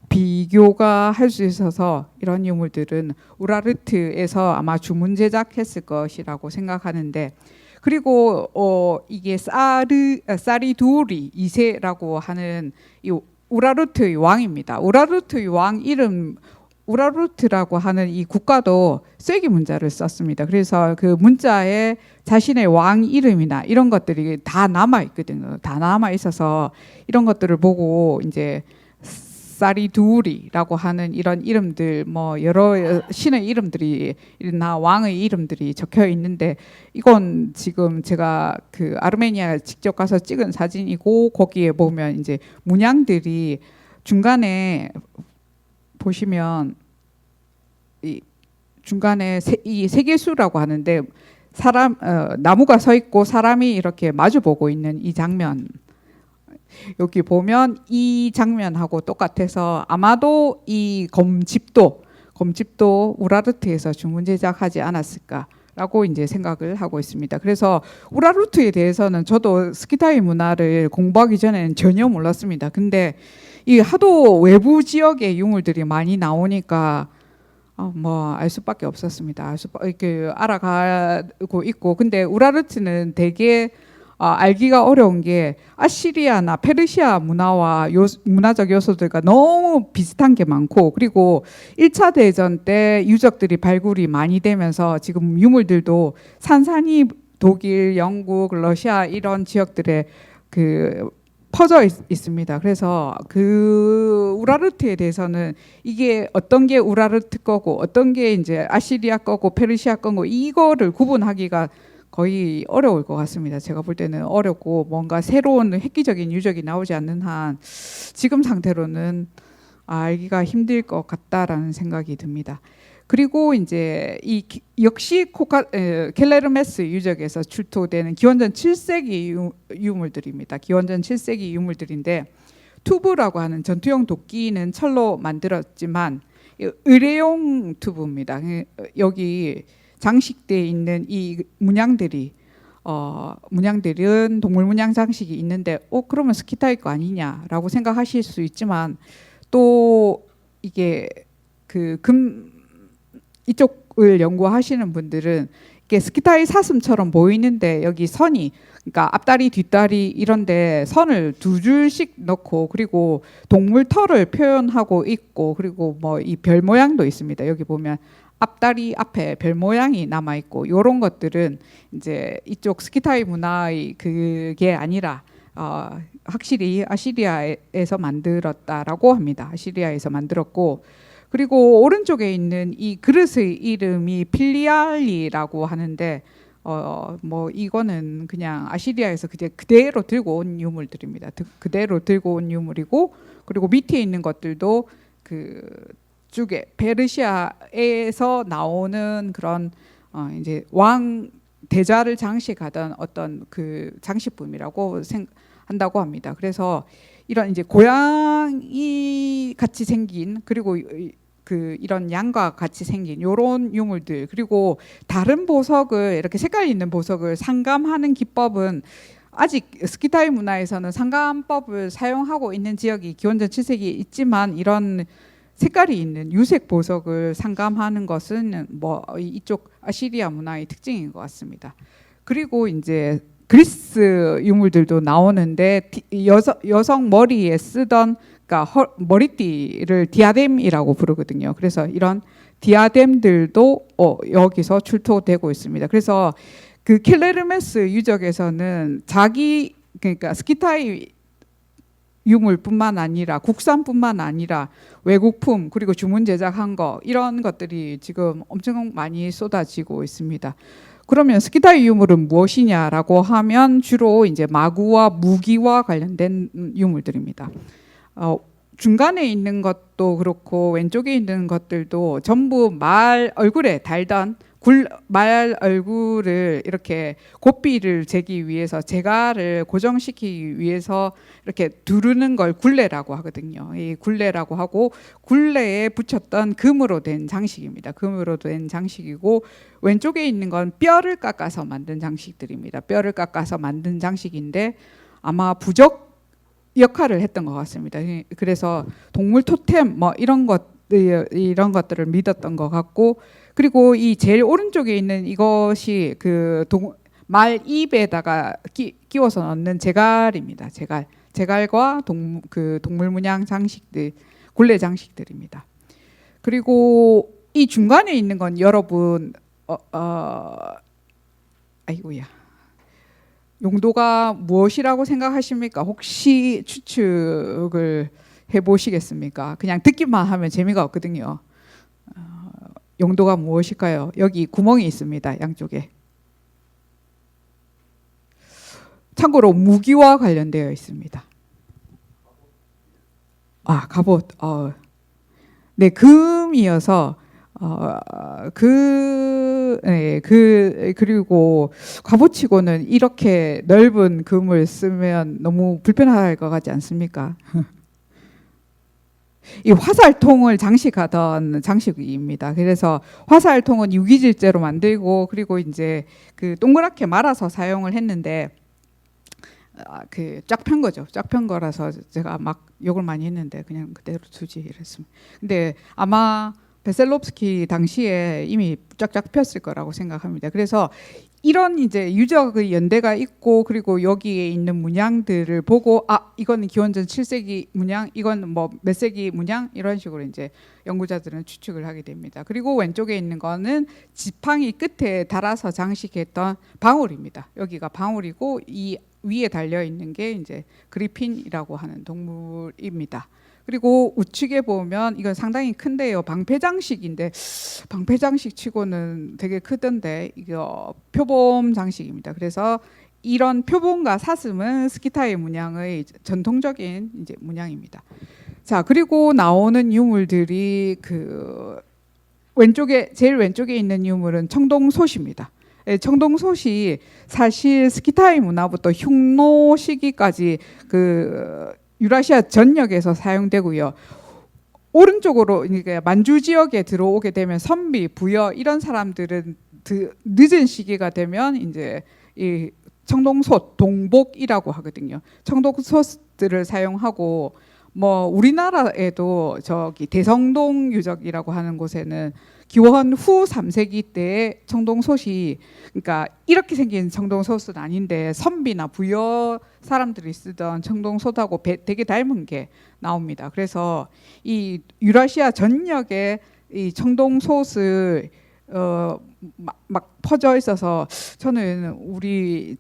비교가 할 수 있어서 이런 유물들은 우라르트에서 아마 주문 제작했을 것이라고 생각하는데 그리고 이게 사리두리 2세라고 하는 이 우라르트의 왕입니다. 우라르트의 왕 이름 우라르트라고 하는 이 국가도 쐐기 문자를 썼습니다. 그래서 그 문자에 자신의 왕 이름이나 이런 것들이 다 남아 있거든요. 다 남아 있어서 이런 것들을 보고 이제 사리두리라고 하는 이런 이름들 뭐 여러 신의 이름들이나 왕의 이름들이 적혀 있는데 이건 지금 제가 그 아르메니아 직접 가서 찍은 사진이고 거기에 보면 이제 문양들이 중간에 보시면 이 중간에 이 세계수라고 하는데 나무가 서 있고 사람이 이렇게 마주 보고 있는 이 장면 여기 보면 이 장면하고 똑같아서 아마도 이 검집도 우라르트에서 주문 제작하지 않았을까라고 이제 생각을 하고 있습니다. 그래서 우라르트에 대해서는 저도 스키타이 문화를 공부하기 전에는 전혀 몰랐습니다. 근데 이 하도 외부 지역의 유물들이 많이 나오니까 뭐 알 수밖에 없었습니다. 이렇게 알아가고 있고 근데 우라르트는 되게 알기가 어려운 게 아시리아나 페르시아 문화와 문화적 요소들과 너무 비슷한 게 많고 그리고 1차 대전 때 유적들이 발굴이 많이 되면서 지금 유물들도 산산이 독일, 영국, 러시아 이런 지역들에 그 퍼져 있습니다. 그래서 그 우라르트에 대해서는 이게 어떤 게 우라르트 거고 어떤 게 이제 아시리아 거고 페르시아 거고 이거를 구분하기가 거의 어려울 것 같습니다. 제가 볼 때는 어렵고 뭔가 새로운 획기적인 유적이 나오지 않는 한 지금 상태로는 알기가 힘들 것 같다라는 생각이 듭니다. 그리고 이제 역시 켈레르메스 유적에서 출토되는 기원전 7세기 유물들입니다. 기원전 7세기 유물들인데 투브라고 하는 전투용 도끼는 철로 만들었지만 의뢰용 투브입니다. 여기 장식되어 있는 이 문양들은 동물 문양 장식이 있는데 그러면 스키타이 거 아니냐라고 생각하실 수 있지만 또 이게 이쪽을 연구하시는 분들은 이게 스키타이 사슴처럼 보이는데 여기 선이 그러니까 앞다리 뒷다리 이런데 선을 2줄씩 넣고 그리고 동물 털을 표현하고 있고 그리고 뭐 이 별 모양도 있습니다. 여기 보면 앞다리 앞에 별 모양이 남아 있고 이런 것들은 이제 이쪽 스키타이 문화의 그게 아니라 확실히 아시리아에서 만들었다라고 합니다. 아시리아에서 만들었고 그리고 오른쪽에 있는 이 그릇의 이름이 필리알리라고 하는데 뭐 이거는 그냥 아시리아에서 그대로 들고 온 유물들입니다. 그대로 들고 온 유물이고 그리고 밑에 있는 것들도 그 쪽에 페르시아에서 나오는 그런 이제 왕 대자를 장식하던 어떤 그 장식품이라고 한다고 합니다. 그래서 이런 이제 고양이 같이 생긴 그리고 이런 양과 같이 생긴 요런 유물들 그리고 다른 보석을 이렇게 색깔 있는 보석을 상감하는 기법은 아직 스키타이 문화에서는 상감법을 사용하고 있는 지역이 기원전 7세기에 있지만 이런 색깔이 있는 유색 보석을 상감하는 것은 뭐 이쪽 아시리아 문화의 특징인 것 같습니다. 그리고 이제 그리스 유물들도 나오는데 여성 머리에 쓰던 그러니까 머리띠를 디아뎀이라고 부르거든요. 그래서 이런 디아뎀들도 여기서 출토되고 있습니다. 그래서 그 켈레르메스 유적에서는 그러니까 스키타이 유물뿐만 아니라 국산뿐만 아니라 외국품 그리고 주문 제작한 거 이런 것들이 지금 엄청 많이 쏟아지고 있습니다. 그러면 스키타이 유물은 무엇이냐라고 하면 주로 이제 마구와 무기와 관련된 유물들입니다. 중간에 있는 것도 그렇고 왼쪽에 있는 것들도 전부 말 얼굴에 달던 말 얼굴을 이렇게 고삐를 재기 위해서 재갈을 고정시키기 위해서 이렇게 두르는 걸 굴레라고 하거든요. 이 굴레라고 하고 굴레에 붙였던 금으로 된 장식입니다. 금으로 된 장식이고 왼쪽에 있는 건 뼈를 깎아서 만든 장식들입니다. 뼈를 깎아서 만든 장식인데 아마 부적 역할을 했던 것 같습니다. 그래서 동물 토템 뭐 이런 것들을 믿었던 것 같고 그리고 이 제일 오른쪽에 있는 이것이 그 말 입에다가 끼워서 넣는 제갈입니다. 제갈과 동물 문양 장식들, 굴레 장식들입니다. 그리고 이 중간에 있는 건 여러분 아이고야. 용도가 무엇이라고 생각하십니까? 혹시 추측을 해보시겠습니까? 그냥 듣기만 하면 재미가 없거든요. 용도가 무엇일까요? 여기 구멍이 있습니다. 양쪽에. 참고로 무기와 관련되어 있습니다. 갑옷. 네, 금이어서 그리고 갑옷치고는 이렇게 넓은 금을 쓰면 너무 불편할 것 같지 않습니까? 이 화살통을 장식하던 장식입니다. 그래서 화살통은 유기질제로 만들고 그리고 이제 그 동그랗게 말아서 사용을 했는데 그 쫙 편 거죠. 쫙 편 거라서 제가 막 욕을 많이 했는데 그냥 그대로 두지 이랬습니다. 근데 아마 베셀롭스키 당시에 이미 쫙쫙 폈을 거라고 생각합니다. 그래서 이런 이제 유적의 연대가 있고 그리고 여기에 있는 문양들을 보고 이거는 기원전 7세기 문양, 이건 뭐 몇 세기 문양 이런 식으로 이제 연구자들은 추측을 하게 됩니다. 그리고 왼쪽에 있는 거는 지팡이 끝에 달아서 장식했던 방울입니다. 여기가 방울이고 이 위에 달려 있는 게 이제 그리핀이라고 하는 동물입니다. 그리고 우측에 보면 이건 상당히 큰데요. 방패장식인데 방패장식 치고는 되게 크던데 이거 표범 장식입니다. 그래서 이런 표범과 사슴은 스키타이 문양의 전통적인 이제 문양입니다. 자, 그리고 나오는 유물들이 그 제일 왼쪽에 있는 유물은 청동솥입니다. 청동솥이 사실 스키타이 문화부터 흉노 시기까지 그 유라시아 전역에서 사용되고요. 오른쪽으로 그러니까 만주 지역에 들어오게 되면 선비, 부여 이런 사람들은 늦은 시기가 되면 이제 이 청동솥, 동복이라고 하거든요. 청동솥들을 사용하고 뭐 우리나라에도 저기 대성동 유적이라고 하는 곳에는 기원 후 3세기 때 청동솥이 그러니까 이렇게 생긴 청동솥은 아닌데 선비나 부여 사람들이 쓰던 청동솥하고 되게 닮은 게 나옵니다. 그래서 이 유라시아 전역에 이 청동솥을 막 퍼져 있어서 저는 우리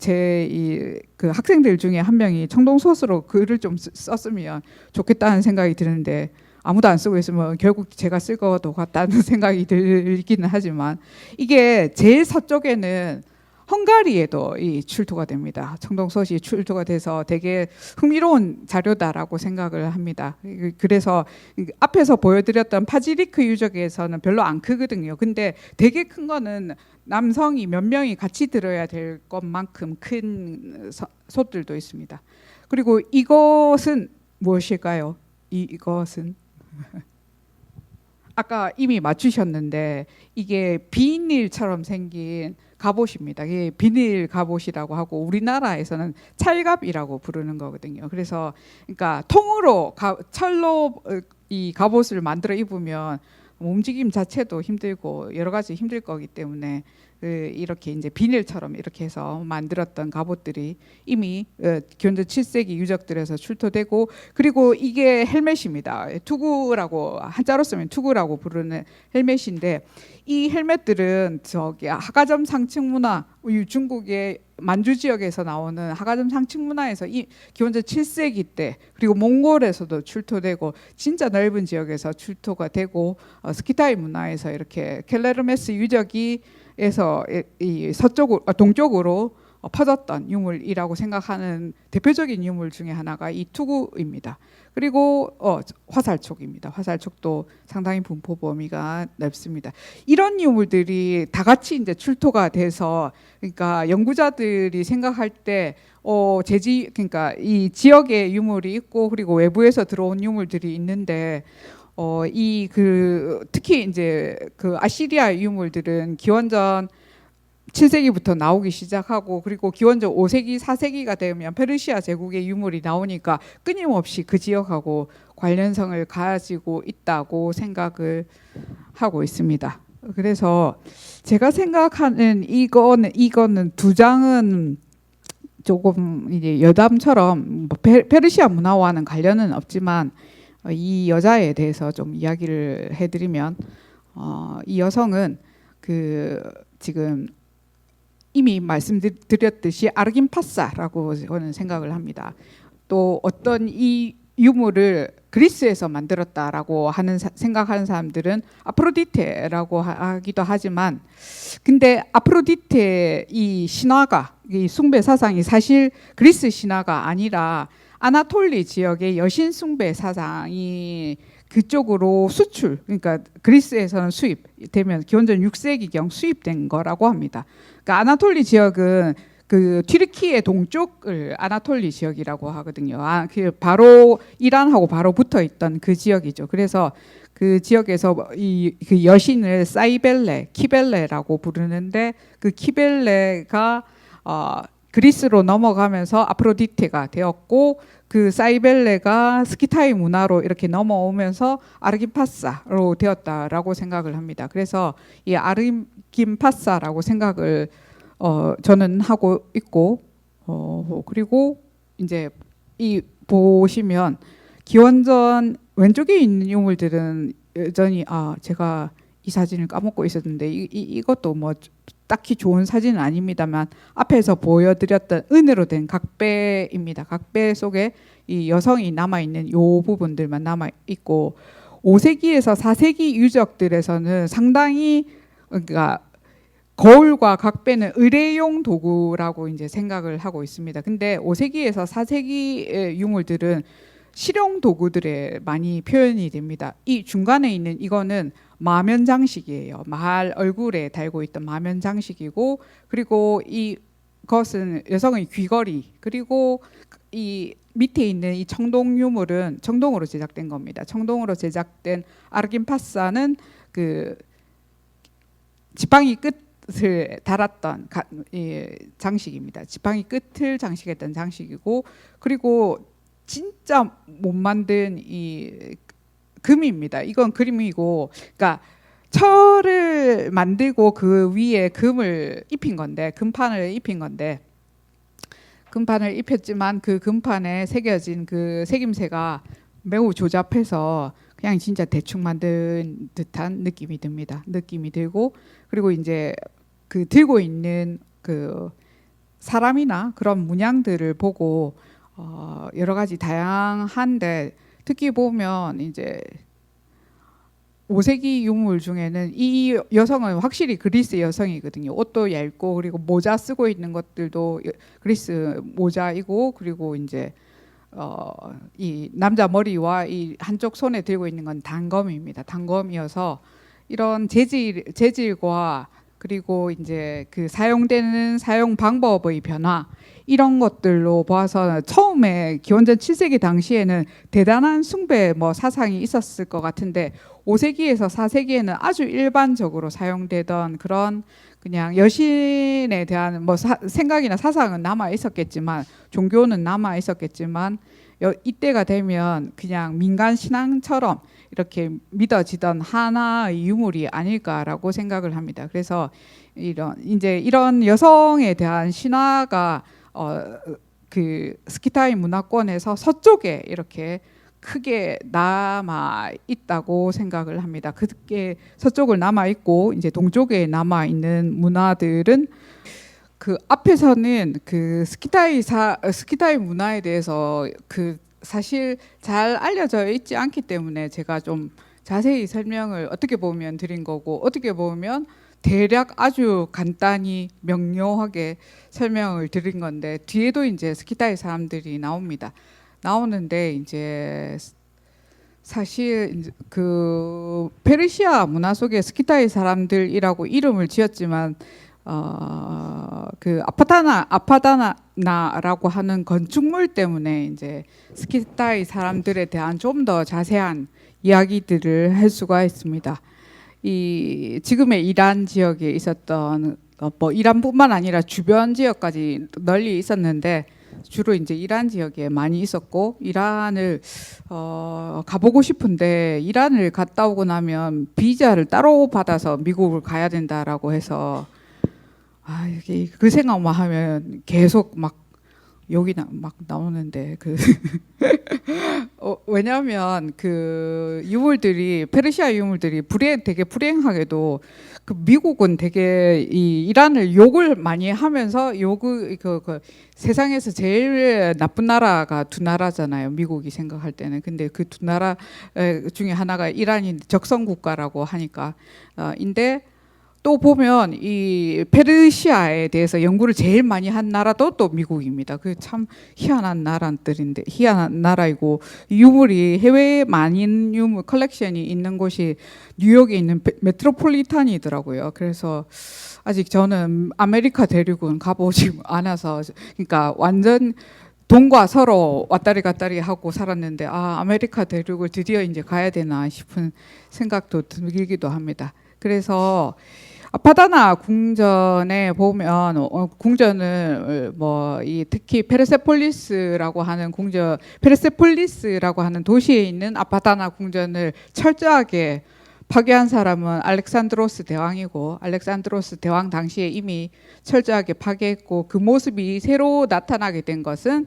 그 학생들 중에 한 명이 청동솥으로 글을 좀 썼으면 좋겠다는 생각이 드는데 아무도 안 쓰고 있으면 결국 제가 쓸 것도 같다는 생각이 들기는 하지만 이게 제일 서쪽에는 헝가리에도 이 출토가 됩니다. 청동솥이 출토가 돼서 되게 흥미로운 자료다라고 생각을 합니다. 그래서 앞에서 보여드렸던 파지리크 유적에서는 별로 안 크거든요. 근데 되게 큰 거는 남성이 몇 명이 같이 들어야 될 것만큼 큰 솥들도 있습니다. 그리고 이것은 무엇일까요? 이것은 아까 이미 맞추셨는데 이게 비닐처럼 생긴 갑옷입니다. 이게 비닐 갑옷이라고 하고 우리나라에서는 찰갑이라고 부르는 거거든요. 그래서 그러니까 통으로 철로 이 갑옷을 만들어 입으면 움직임 자체도 힘들고 여러 가지 힘들 거기 때문에 이렇게 이제 비닐처럼 이렇게 해서 만들었던 갑옷들이 이미 기원전 7세기 유적들에서 출토되고 그리고 이게 헬멧입니다. 투구라고 한자로 쓰면 투구라고 부르는 헬멧인데 이 헬멧들은 저기 하가점 상층 문화 중국의 만주 지역에서 나오는 하가점 상층 문화에서 이 기원전 7세기 때 그리고 몽골에서도 출토되고 진짜 넓은 지역에서 출토가 되고 스키타이 문화에서 이렇게 켈레르메스 유적이 이 서쪽으로 동쪽으로 퍼졌던 유물이라고 생각하는 대표적인 유물 중에 하나가 이 투구입니다. 그리고 화살촉입니다. 화살촉도 상당히 분포 범위가 넓습니다. 이런 유물들이 다 같이 이제 출토가 돼서 그러니까 연구자들이 생각할 때 그러니까 이 지역에 유물이 있고 그리고 외부에서 들어온 유물들이 있는데 특히 이제 그 아시리아 유물들은 기원전 7세기부터 나오기 시작하고 그리고 기원전 5세기, 4세기가 되면 페르시아 제국의 유물이 나오니까 끊임없이 그 지역하고 관련성을 가지고 있다고 생각을 하고 있습니다. 그래서 제가 생각하는 이거는 두 장은 조금 이제 여담처럼 페르시아 문화와는 관련은 없지만 이 여자에 대해서 좀 이야기를 해드리면 이 여성은 지금 이미 말씀드렸듯이 아르긴파사라고 저는 생각을 합니다. 또 어떤 이 유물을 그리스에서 만들었다라고 생각하는 사람들은 아프로디테라고 하기도 하지만 근데 아프로디테 이 신화가 이 숭배 사상이 사실 그리스 신화가 아니라 아나톨리 지역의 여신 숭배 사상이 그쪽으로 그러니까 그리스에서는 수입되면 기원전 6세기경 수입된 거라고 합니다. 그러니까 아나톨리 지역은 그 튀르키예 동쪽을 아나톨리 지역이라고 하거든요. 그 바로 이란하고 바로 붙어 있던 그 지역이죠. 그래서 그 지역에서 그 여신을 키벨레라고 부르는데 그 키벨레가 그리스로 넘어가면서 아프로디테가 되었고 그 사이벨레가 스키타이 문화로 이렇게 넘어오면서 아르긴파사로 되었다라고 생각을 합니다. 그래서 이 아르긴파사라고 생각을 저는 하고 있고 그리고 이제 이 보시면 기원전 왼쪽에 있는 유물들은 여전히 제가 이 사진을 까먹고 있었는데 이것도 뭐 딱히 좋은 사진은 아닙니다만 앞에서 보여드렸던 은으로 된 각배입니다. 각배 속에 이 여성이 남아있는 요 부분들만 남아있고 5세기에서 4세기 유적들에서는 상당히 그러니까 거울과 각배는 의뢰용 도구라고 이제 생각을 하고 있습니다. 근데 5세기에서 4세기의 유물들은 실용 도구들에 많이 표현이 됩니다. 이 중간에 있는 이거는 마면 장식이에요. 말 얼굴에 달고 있던 마면 장식이고 그리고 이것은 여성의 귀걸이 그리고 이 밑에 있는 이 청동 유물은 청동으로 제작된 겁니다. 청동으로 제작된 아르긴파사는 그 지팡이 끝을 달았던 장식입니다. 지팡이 끝을 장식했던 장식이고 그리고 진짜 못 만든 이 금입니다. 이건 그림이고, 그러니까 철을 만들고 그 위에 금을 입힌 건데, 금판을 입힌 건데, 금판을 입혔지만 그 금판에 새겨진 그 새김새가 매우 조잡해서 그냥 진짜 대충 만든 듯한 느낌이 듭니다. 느낌이 들고 그리고 이제 그 들고 있는 그 사람이나 그런 문양들을 보고 여러 가지 다양한데 특히 보면 이제 5세기 유물 중에는 이 여성은 확실히 그리스 여성이거든요. 옷도 얇고 그리고 모자 쓰고 있는 것들도 그리스 모자이고 그리고 이제 이 남자 머리와 이 한쪽 손에 들고 있는 건 단검입니다. 단검이어서 이런 재질과 그리고 이제 그 사용되는 사용 방법의 변화 이런 것들로 봐서 처음에 기원전 7세기 당시에는 대단한 숭배 사상이 있었을 것 같은데 5세기에서 4세기에는 아주 일반적으로 사용되던 그런 그냥 여신에 대한 생각이나 사상은 남아 있었겠지만 종교는 남아 있었겠지만 이때가 되면 그냥 민간 신앙처럼 이렇게 믿어지던 하나의 유물이 아닐까라고 생각을 합니다. 그래서 이런 여성에 대한 신화가 그 스키타이 문화권에서 서쪽에 이렇게 크게 남아 있다고 생각을 합니다. 그게 서쪽을 남아 있고 이제 동쪽에 남아 있는 문화들은 그 앞에서는 그 스키타이 문화에 대해서 그 사실 잘 알려져 있지 않기 때문에 제가 좀 자세히 설명을 어떻게 보면 드린 거고 어떻게 보면 대략 아주 간단히 명료하게 설명을 드린 건데 뒤에도 이제 스키타이 사람들이 나오는데 이제 사실 이제 그 페르시아 문화 속에 스키타이 사람들이라고 이름을 지었지만 그 아파다나라고 하는 건축물 때문에 이제 스키타이 사람들에 대한 좀 더 자세한 이야기들을 할 수가 있습니다. 이 지금의 이란 지역에 있었던 뭐 이란뿐만 아니라 주변 지역까지 널리 있었는데 주로 이제 이란 지역에 많이 있었고 이란을 가보고 싶은데 이란을 갔다 오고 나면 비자를 따로 받아서 미국을 가야 된다라고 해서 이게 그 생각만 하면 계속 막 여기 막 나오는데 왜냐하면 그 유물들이 페르시아 유물들이 되게 불행하게도 그 미국은 되게 이 이란을 욕을 많이 하면서 그 세상에서 제일 나쁜 나라가 두 나라잖아요. 미국이 생각할 때는. 근데 그 두 나라 중에 하나가 이란이 적성 국가라고 하니까 인데 또 보면 이 페르시아에 대해서 연구를 제일 많이 한 나라도 또 미국입니다. 그 참 희한한 나라이고 유물이 해외에 많은 유물 컬렉션이 있는 곳이 뉴욕에 있는 메트로폴리탄이더라고요. 그래서 아직 저는 아메리카 대륙은 가보지 않아서 그러니까 완전 돈과 서로 왔다리 갔다리 하고 살았는데 아메리카 대륙을 드디어 이제 가야 되나 싶은 생각도 들기도 합니다. 그래서 아파다나 궁전에 보면 궁전을 특히 페르세폴리스라고 하는 도시에 있는 아파다나 궁전을 철저하게 파괴한 사람은 알렉산드로스 대왕이고 알렉산드로스 대왕 당시에 이미 철저하게 파괴했고 그 모습이 새로 나타나게 된 것은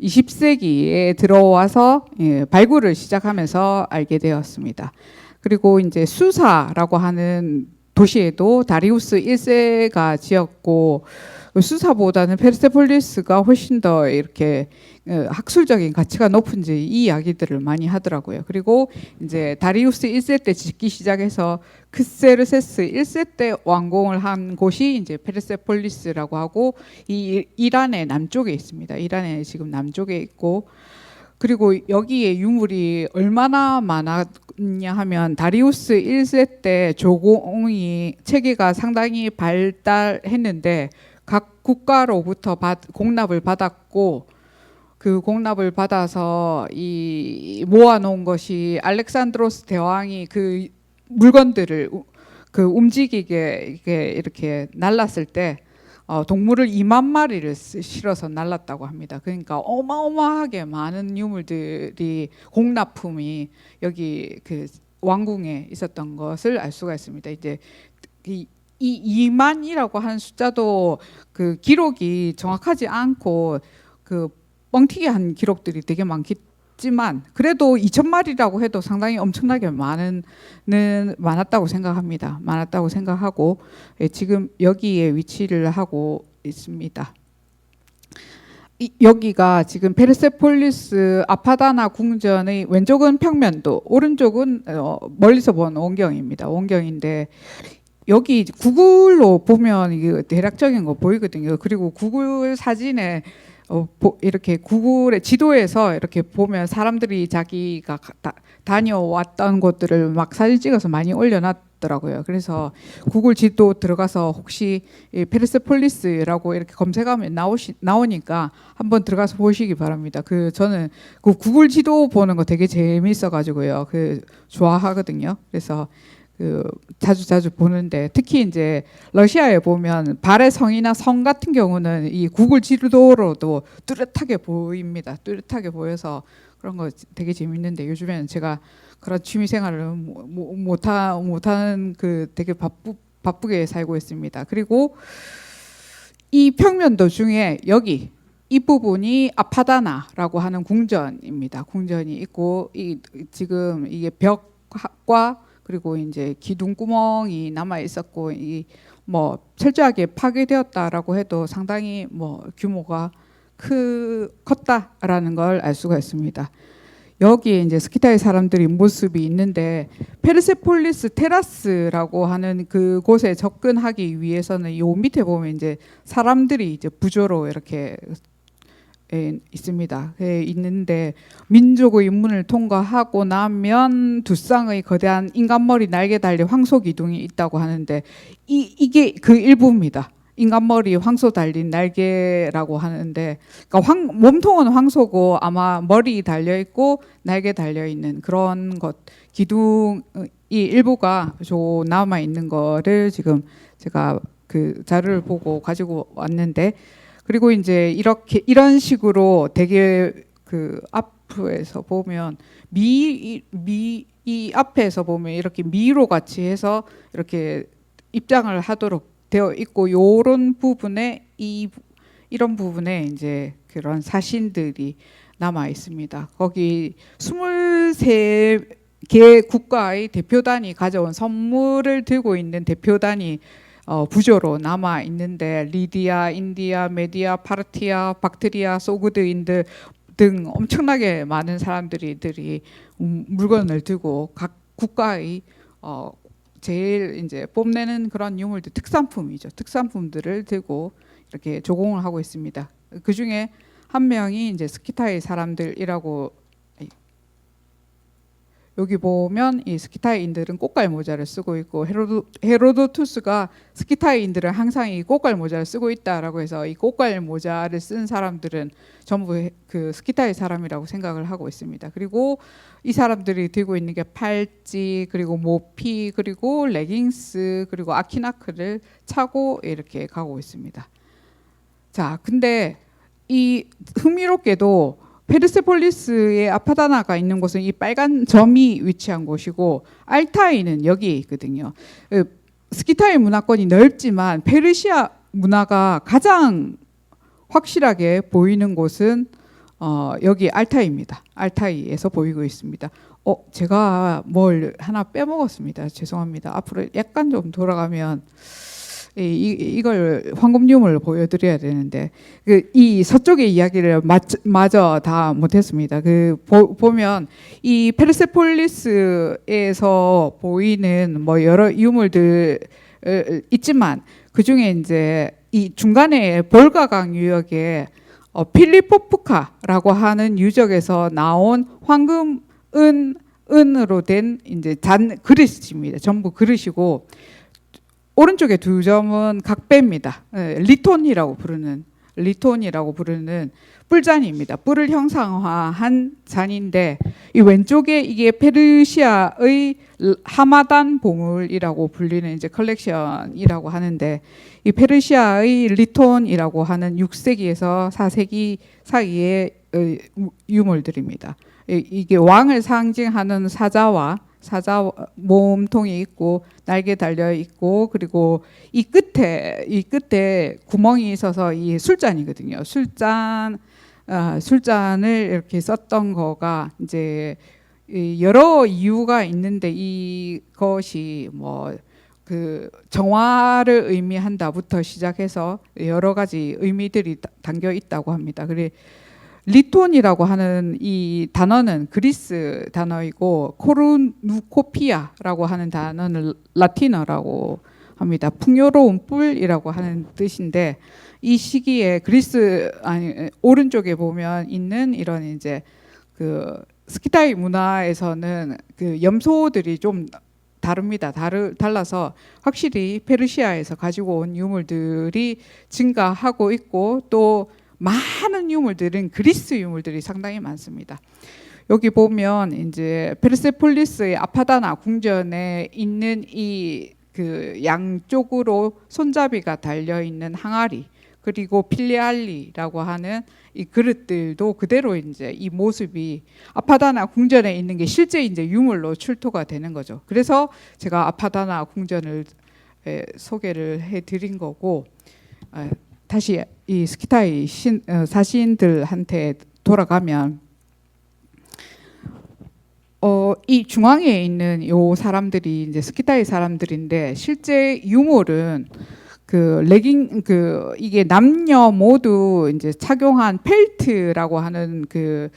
20세기에 들어와서 발굴을 시작하면서 알게 되었습니다. 그리고 이제 수사라고 하는 도시에도 다리우스 1세가 지었고 수사보다는 페르세폴리스가 훨씬 더 이렇게 학술적인 가치가 높은지 이 이야기들을 많이 하더라고요. 그리고 이제 다리우스 1세 때 짓기 시작해서 크세르세스 1세 때 완공을 한 곳이 이제 페르세폴리스라고 하고 이 이란의 남쪽에 있습니다. 이란의 지금 남쪽에 있고 그리고 여기에 유물이 얼마나 많았냐 하면 다리우스 1세 때 조공이 체계가 상당히 발달했는데 각 국가로부터 공납을 받았고 그 공납을 받아서 이 모아놓은 것이 알렉산드로스 대왕이 그 물건들을 그 움직이게 이렇게 날랐을 때 동물을 2만 마리를 실어서 날랐다고 합니다. 그러니까 어마어마하게 많은 유물들이 공납품이 여기 그 왕궁에 있었던 것을 알 수가 있습니다. 이제 이 2만이라고 하는 숫자도 그 기록이 정확하지 않고 그 뻥튀기 한 기록들이 되게 많겠지만 그래도 2,000마리라고 해도 상당히 엄청나게 많았다고 생각합니다. 많았다고 생각하고 지금 여기에 위치를 하고 있습니다. 여기가 지금 페르세폴리스 아파다나 궁전의 왼쪽은 평면도, 오른쪽은 멀리서 본 원경입니다. 원경인데 여기 구글로 보면 이게 대략적인 거 보이거든요. 그리고 구글 사진에 이렇게 구글의 지도에서 이렇게 보면 사람들이 자기가 다녀왔던 곳들을 막 사진 찍어서 많이 올려놨더라고요. 그래서 구글 지도 들어가서 혹시 페르세폴리스라고 이렇게 검색하면 나오니까 한번 들어가서 보시기 바랍니다. 저는 그 구글 지도 보는 거 되게 재밌어가지고요. 좋아하거든요. 그래서 자주 보는데 특히 이제 러시아에 보면 발의 성이나 성 같은 경우는 이 구글 지도로도 뚜렷하게 보입니다. 뚜렷하게 보여서 그런 거 되게 재밌는데 요즘에는 제가 그런 취미 생활을 못하는 되게 바쁘게 살고 있습니다. 그리고 이 평면도 중에 여기 이 부분이 아파다나라고 하는 궁전입니다. 궁전이 있고 지금 이게 벽과 그리고 이제 기둥 구멍이 남아 있었고 철저하게 파괴되었다라고 해도 상당히 규모가 컸다라는 걸 알 수가 있습니다. 여기에 이제 스키타이 사람들이 모습이 있는데 페르세폴리스 테라스라고 하는 그곳에 접근하기 위해서는 요 밑에 보면 이제 사람들이 이제 부조로 이렇게 있습니다. 있는데 민족의 문을 통과하고 나면 두 쌍의 거대한 인간머리 날개 달린 황소 기둥이 있다고 하는데 이게 그 일부입니다. 인간머리 황소 달린 날개라고 하는데 그러니까 몸통은 황소고 아마 머리 달려 있고 날개 달려 있는 그런 것 기둥이 일부가 남아 있는 거를 지금 제가 그 자료를 보고 가지고 왔는데 그리고 이제 이런 식으로 되게 그 앞에서 보면 이 앞에서 보면 이렇게 미로 같이 해서 이렇게 입장을 하도록 되어 있고 요런 부분에 이런 부분에 이제 그런 사신들이 남아 있습니다. 거기 23개 국가의 대표단이 가져온 선물을 들고 있는 대표단이 부조로 남아 있는데 리디아, 인디아, 메디아, 파르티아, 박트리아, 소그드인들 등 엄청나게 많은 사람들이 물건을 들고 각 국가의 제일 이제 뽐내는 그런 유물들 특산품이죠. 특산품들을 들고 이렇게 조공을 하고 있습니다. 그 중에 한 명이 이제 스키타이 사람들이라고 여기 보면 이 스키타이인들은 꽃갈 모자를 쓰고 있고 헤로도투스가 스키타이인들은 항상 이 꽃갈 모자를 쓰고 있다라고 해서 이 꽃갈 모자를 쓴 사람들은 전부 그 스키타이 사람이라고 생각을 하고 있습니다. 그리고 이 사람들이 들고 있는 게 팔찌 그리고 모피 그리고 레깅스 그리고 아키나크를 차고 이렇게 가고 있습니다. 자, 근데 이 흥미롭게도 페르세폴리스의 아파다나가 있는 곳은 이 빨간 점이 위치한 곳이고 알타이는 여기에 있거든요. 스키타이 문화권이 넓지만 페르시아 문화가 가장 확실하게 보이는 곳은 여기 알타이입니다. 알타이에서 보이고 있습니다. 제가 뭘 하나 빼먹었습니다. 죄송합니다. 앞으로 약간 좀 돌아가면 이걸 황금유물을 보여드려야 되는데 이 서쪽의 이야기를 마저 다 못했습니다. 보면 이 페르세폴리스에서 보이는 뭐 여러 유물들 있지만 그 중에 이제 이 중간에 볼가강 유역에 필리포프카라고 하는 유적에서 나온 황금, 은으로 된 이제 그릇입니다. 전부 그릇이고. 오른쪽에 두 점은 각배입니다. 리톤이라고 부르는 뿔잔입니다. 뿔을 형상화한 잔인데 이 왼쪽에 이게 페르시아의 하마단 보물이라고 불리는 이제 컬렉션이라고 하는데 이 페르시아의 리톤이라고 하는 6세기에서 4세기 사이의 유물들입니다. 이게 왕을 상징하는 사자 몸통이 있고 날개 달려 있고 그리고 이 끝에 구멍이 있어서 이 술잔이거든요. 술잔을 이렇게 썼던 거가 이제 여러 이유가 있는데 이것이 뭐 그 정화를 의미한다부터 시작해서 여러 가지 의미들이 담겨 있다고 합니다. 그래 리톤이라고 하는 이 단어는 그리스 단어이고 코르누코피아라고 하는 단어는 라틴어라고 합니다. 풍요로운 뿔이라고 하는 뜻인데 이 시기에 오른쪽에 보면 있는 이런 이제 그 스키타이 문화에서는 그 염소들이 좀 다릅니다. 달라서 확실히 페르시아에서 가지고 온 유물들이 증가하고 있고 또 많은 유물들은 그리스 유물들이 상당히 많습니다. 여기 보면 이제 페르세폴리스의 아파다나 궁전에 있는 이 그 양쪽으로 손잡이가 달려 있는 항아리 그리고 필리알리라고 하는 이 그릇들도 그대로 이제 이 모습이 아파다나 궁전에 있는 게 실제 이제 유물로 출토가 되는 거죠. 그래서 제가 아파다나 궁전을 소개를 해드린 거고. 다시 이 스키타이 사신들한테 돌아가면 이 중앙에 있는 요 사람들이 이제 스키타이 사람들인데 실제 유물은 그 레깅 그 이게 남녀 모두 이제 착용한 펠트라고 하는 그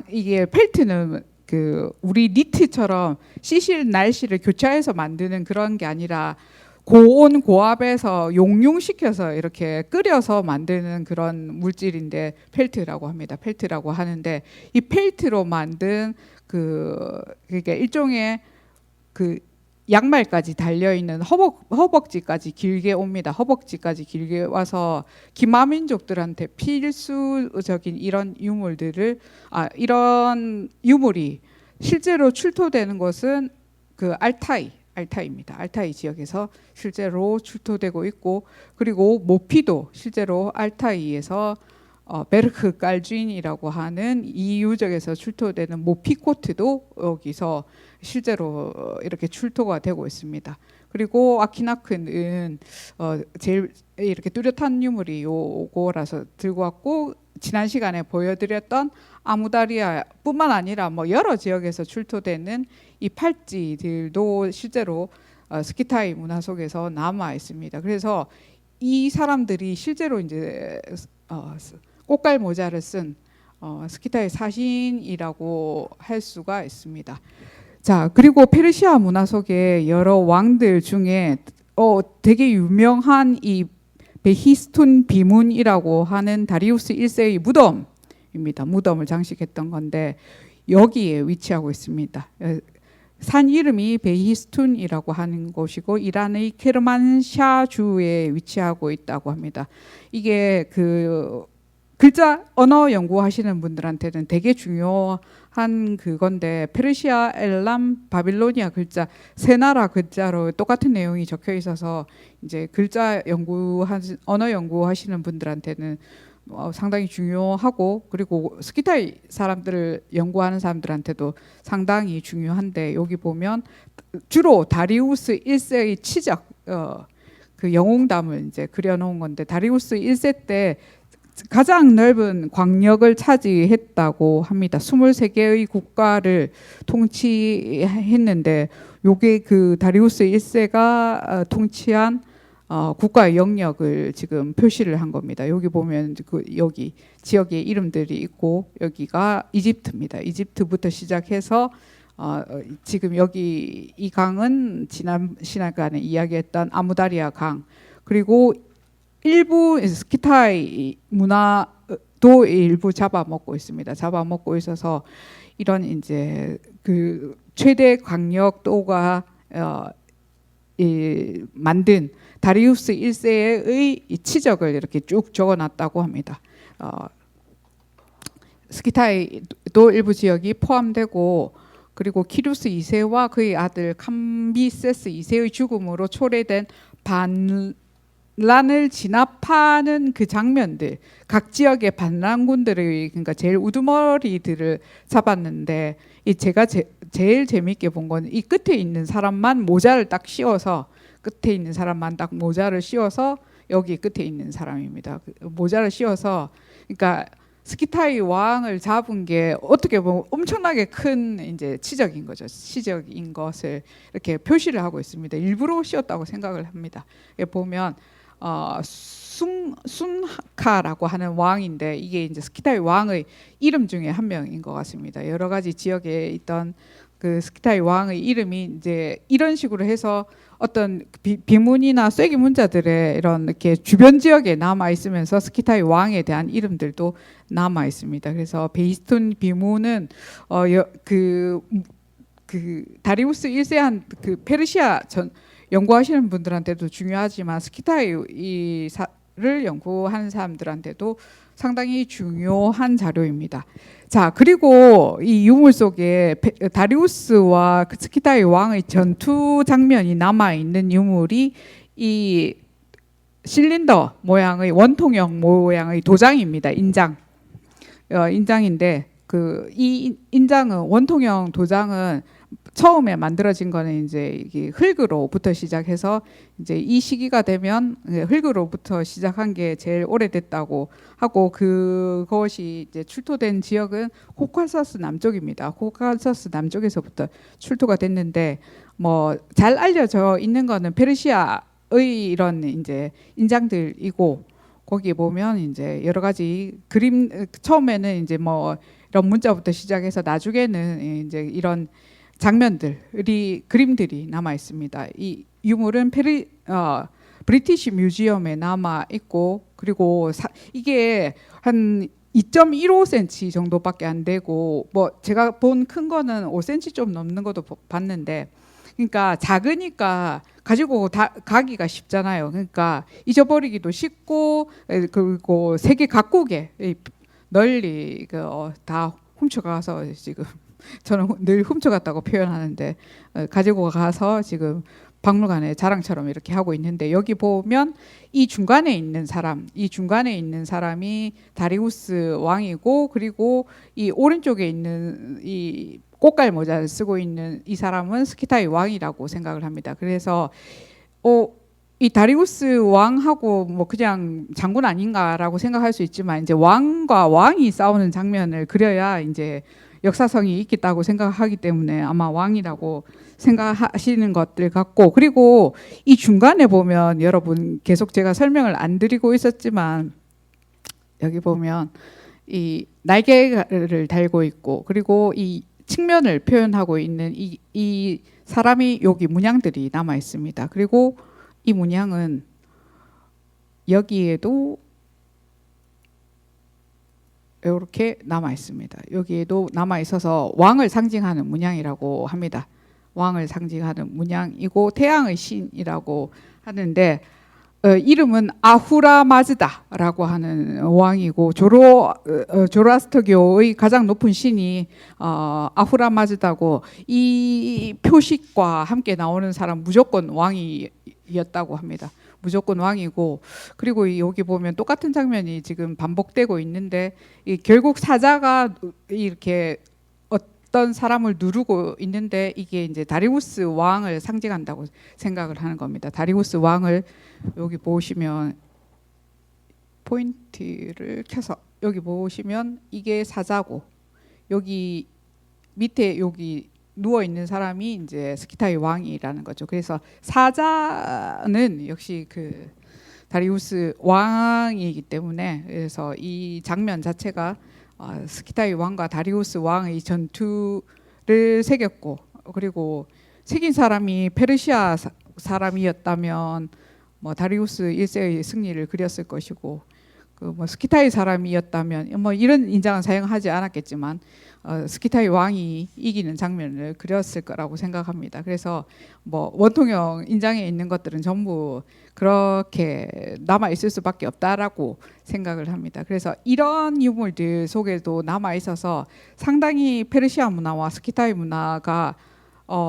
이게 펠트는 그 우리 니트처럼 시실 날씨를 교차해서 만드는 그런 게 아니라 고온 고압에서 용융시켜서 이렇게 끓여서 만드는 그런 물질인데 펠트라고 합니다. 펠트라고 하는데 이 펠트로 만든 그러니까 일종의 그 양말까지 달려 있는 허벅지까지 길게 옵니다. 허벅지까지 길게 와서 기마민족들한테 필수적인 이런 유물들을 이런 유물이 실제로 출토되는 것은 그 알타이입니다. 알타이 지역에서 실제로 출토되고 있고, 그리고 모피도 실제로 알타이에서 베르크 깔주인이라고 하는 이 유적에서 출토되는 모피 코트도 여기서 실제로 이렇게 출토가 되고 있습니다. 그리고 아키나크는 제일 이렇게 뚜렷한 유물이 요거라서 들고 왔고, 지난 시간에 보여드렸던 아무다리아뿐만 아니라 뭐 여러 지역에서 출토되는 이 팔찌들도 실제로 스키타이 문화 속에서 남아 있습니다. 그래서 이 사람들이 실제로 이제 꽃갈 모자를 쓴 스키타이 사신이라고 할 수가 있습니다. 자, 그리고 페르시아 문화 속에 여러 왕들 중에 되게 유명한 이 베히스툰 비문이라고 하는 다리우스 1세의 무덤입니다. 무덤을 장식했던 건데 여기에 위치하고 있습니다. 산 이름이 베히스툰이라고 하는 곳이고 이란의 케르만샤주에 위치하고 있다고 합니다. 이게 그 글자 언어 연구하시는 분들한테는 되게 중요한 그건데, 페르시아, 엘람, 바빌로니아 글자 세 나라 글자로 똑같은 내용이 적혀 있어서 이제 글자 언어 연구하시는 분들한테는 상당히 중요하고, 그리고 스키타이 사람들을 연구하는 사람들한테도 상당히 중요한데, 여기 보면 주로 다리우스 1세의 치적 그 영웅담을 이제 그려놓은 건데, 다리우스 1세 때 가장 넓은 광역을 차지했다고 합니다. 23개의 국가를 통치했는데 요게 그 다리우스 1세가 통치한 국가의 영역을 지금 표시를 한 겁니다. 여기 보면 여기 지역의 이름들이 있고, 여기가 이집트입니다. 이집트부터 시작해서 지금 여기 이 강은 지난 시간에 이야기했던 아무다리아 강, 그리고 일부 스키타이 문화도 일부 잡아먹고 있습니다. 잡아먹고 있어서 이런 이제 그 최대 광역도가 만든 다리우스 1세의 이 치적을 이렇게 쭉 적어놨다고 합니다. 스키타이도 일부 지역이 포함되고, 그리고 키루스 2세와 그의 아들 캄비세스 2세의 죽음으로 초래된 반란을 진압하는 그 장면들, 각 지역의 반란군들의 그러니까 제일 우두머리들을 잡았는데, 이 제가 제일 재미있게 본 건 이 끝에 있는 사람만 모자를 딱 씌워서, 끝에 있는 사람만 딱 모자를 씌워서, 여기 끝에 있는 사람입니다. 모자를 씌워서, 그러니까 스키타이 왕을 잡은 게 어떻게 보면 엄청나게 큰 이제 치적인 거죠. 치적인 것을 이렇게 표시를 하고 있습니다. 일부러 씌웠다고 생각을 합니다. 보면 순하카라고 하는 왕인데, 이게 이제 스키타이 왕의 이름 중에 한 명인 것 같습니다. 여러 가지 지역에 있던 그 스키타이 왕의 이름이 이제 이런 식으로 해서 어떤 비문이나 쐐기 문자들의 이런 이렇게 주변 지역에 남아 있으면서 스키타이 왕에 대한 이름들도 남아 있습니다. 그래서 베이스톤 비문은 그 다리우스 1세한 그 페르시아 연구하시는 분들한테도 중요하지만 스키타이를 연구하는 사람들한테도 상당히 중요한 자료입니다. 자, 그리고 이 유물 속에 다리우스와 스키타이 왕의 전투 장면이 남아 있는 유물이 이 실린더 모양의 원통형 모양의 도장입니다. 인장인데 이 인장은, 원통형 도장은 처음에 만들어진 거는 이제 이게 흙으로부터 시작해서 이제 이 시기가 되면 흙으로부터 시작한 게 제일 오래됐다고 하고, 그것이 이제 출토된 지역은 코카서스 남쪽입니다. 코카서스 남쪽에서부터 출토가 됐는데, 뭐 잘 알려져 있는 거는 페르시아 이런 이제 인장들이고 거기에 보면 이제 여러 가지 그림 처음에는 이제 뭐 이런 문자부터 시작해서 나중에는 이제 이런 장면들이 그림들이 남아 있습니다. 이 유물은 브리티시 뮤지엄에 남아 있고 그리고 이게 한 2.15cm 정도밖에 안 되고 뭐 제가 본 큰 거는 5cm 좀 넘는 것도 봤는데 그러니까 작으니까 가지고 가기가 쉽잖아요. 그러니까 잊어버리기도 쉽고 그리고 세계 각국에 널리 다 훔쳐가서 지금 저는 늘 훔쳐갔다고 표현하는데 가지고 가서 지금 박물관의 자랑처럼 이렇게 하고 있는데 여기 보면 이 중간에 있는 사람이 다리우스 왕이고 그리고 이 오른쪽에 있는 이 꽃갈 모자를 쓰고 있는 이 사람은 스키타이 왕이라고 생각을 합니다. 그래서 이 다리우스 왕하고 뭐 그냥 장군 아닌가라고 생각할 수 있지만 이제 왕과 왕이 싸우는 장면을 그려야 이제 역사성이 있겠다고 생각하기 때문에 아마 왕이라고 생각하시는 것들 같고 그리고 이 중간에 보면 여러분 계속 제가 설명을 안 드리고 있었지만 여기 보면 이 날개를 달고 있고 그리고 이 측면을 표현하고 있는 이 사람이 여기 문양들이 남아 있습니다. 그리고 이 문양은 여기에도 이렇게 남아 있습니다. 여기에도 남아 있어서 왕을 상징하는 문양이라고 합니다. 왕을 상징하는 문양이고 태양의 신이라고 하는데 이름은 아후라마즈다라고 하는 왕이고 조로아스터교의 가장 높은 신이 아후라마즈다고 이 표식과 함께 나오는 사람 무조건 왕이었다고 합니다. 무조건 왕이고 그리고 여기 보면 똑같은 장면이 지금 반복되고 있는데 결국 사자가 이렇게 어떤 사람을 누르고 있는데 이게 이제 다리우스 왕을 상징한다고 생각을 하는 겁니다. 다리우스 왕을 여기 보시면 포인트를 켜서 여기 보시면 이게 사자고 여기 밑에 여기 누워 있는 사람이 이제 스키타이 왕이라는 거죠. 그래서 사자는 역시 그 다리우스 왕이기 때문에 그래서 이 장면 자체가 스키타이 왕과 다리우스 왕의 전투를 새겼고 그리고 새긴 사람이 페르시아 사람이었다면 뭐 다리우스 1세의 승리를 그렸을 것이고 그 뭐 스키타이 사람이었다면 뭐 이런 인장은 사용하지 않았겠지만 스키타이 왕이 이기는 장면을 그렸을 거라고 생각합니다. 그래서 뭐 원통형 인장에 있는 것들은 전부 그렇게 남아 있을 수밖에 없다라고 생각을 합니다. 그래서 이런 유물들 속에도 남아 있어서 상당히 페르시아 문화와 스키타이 문화가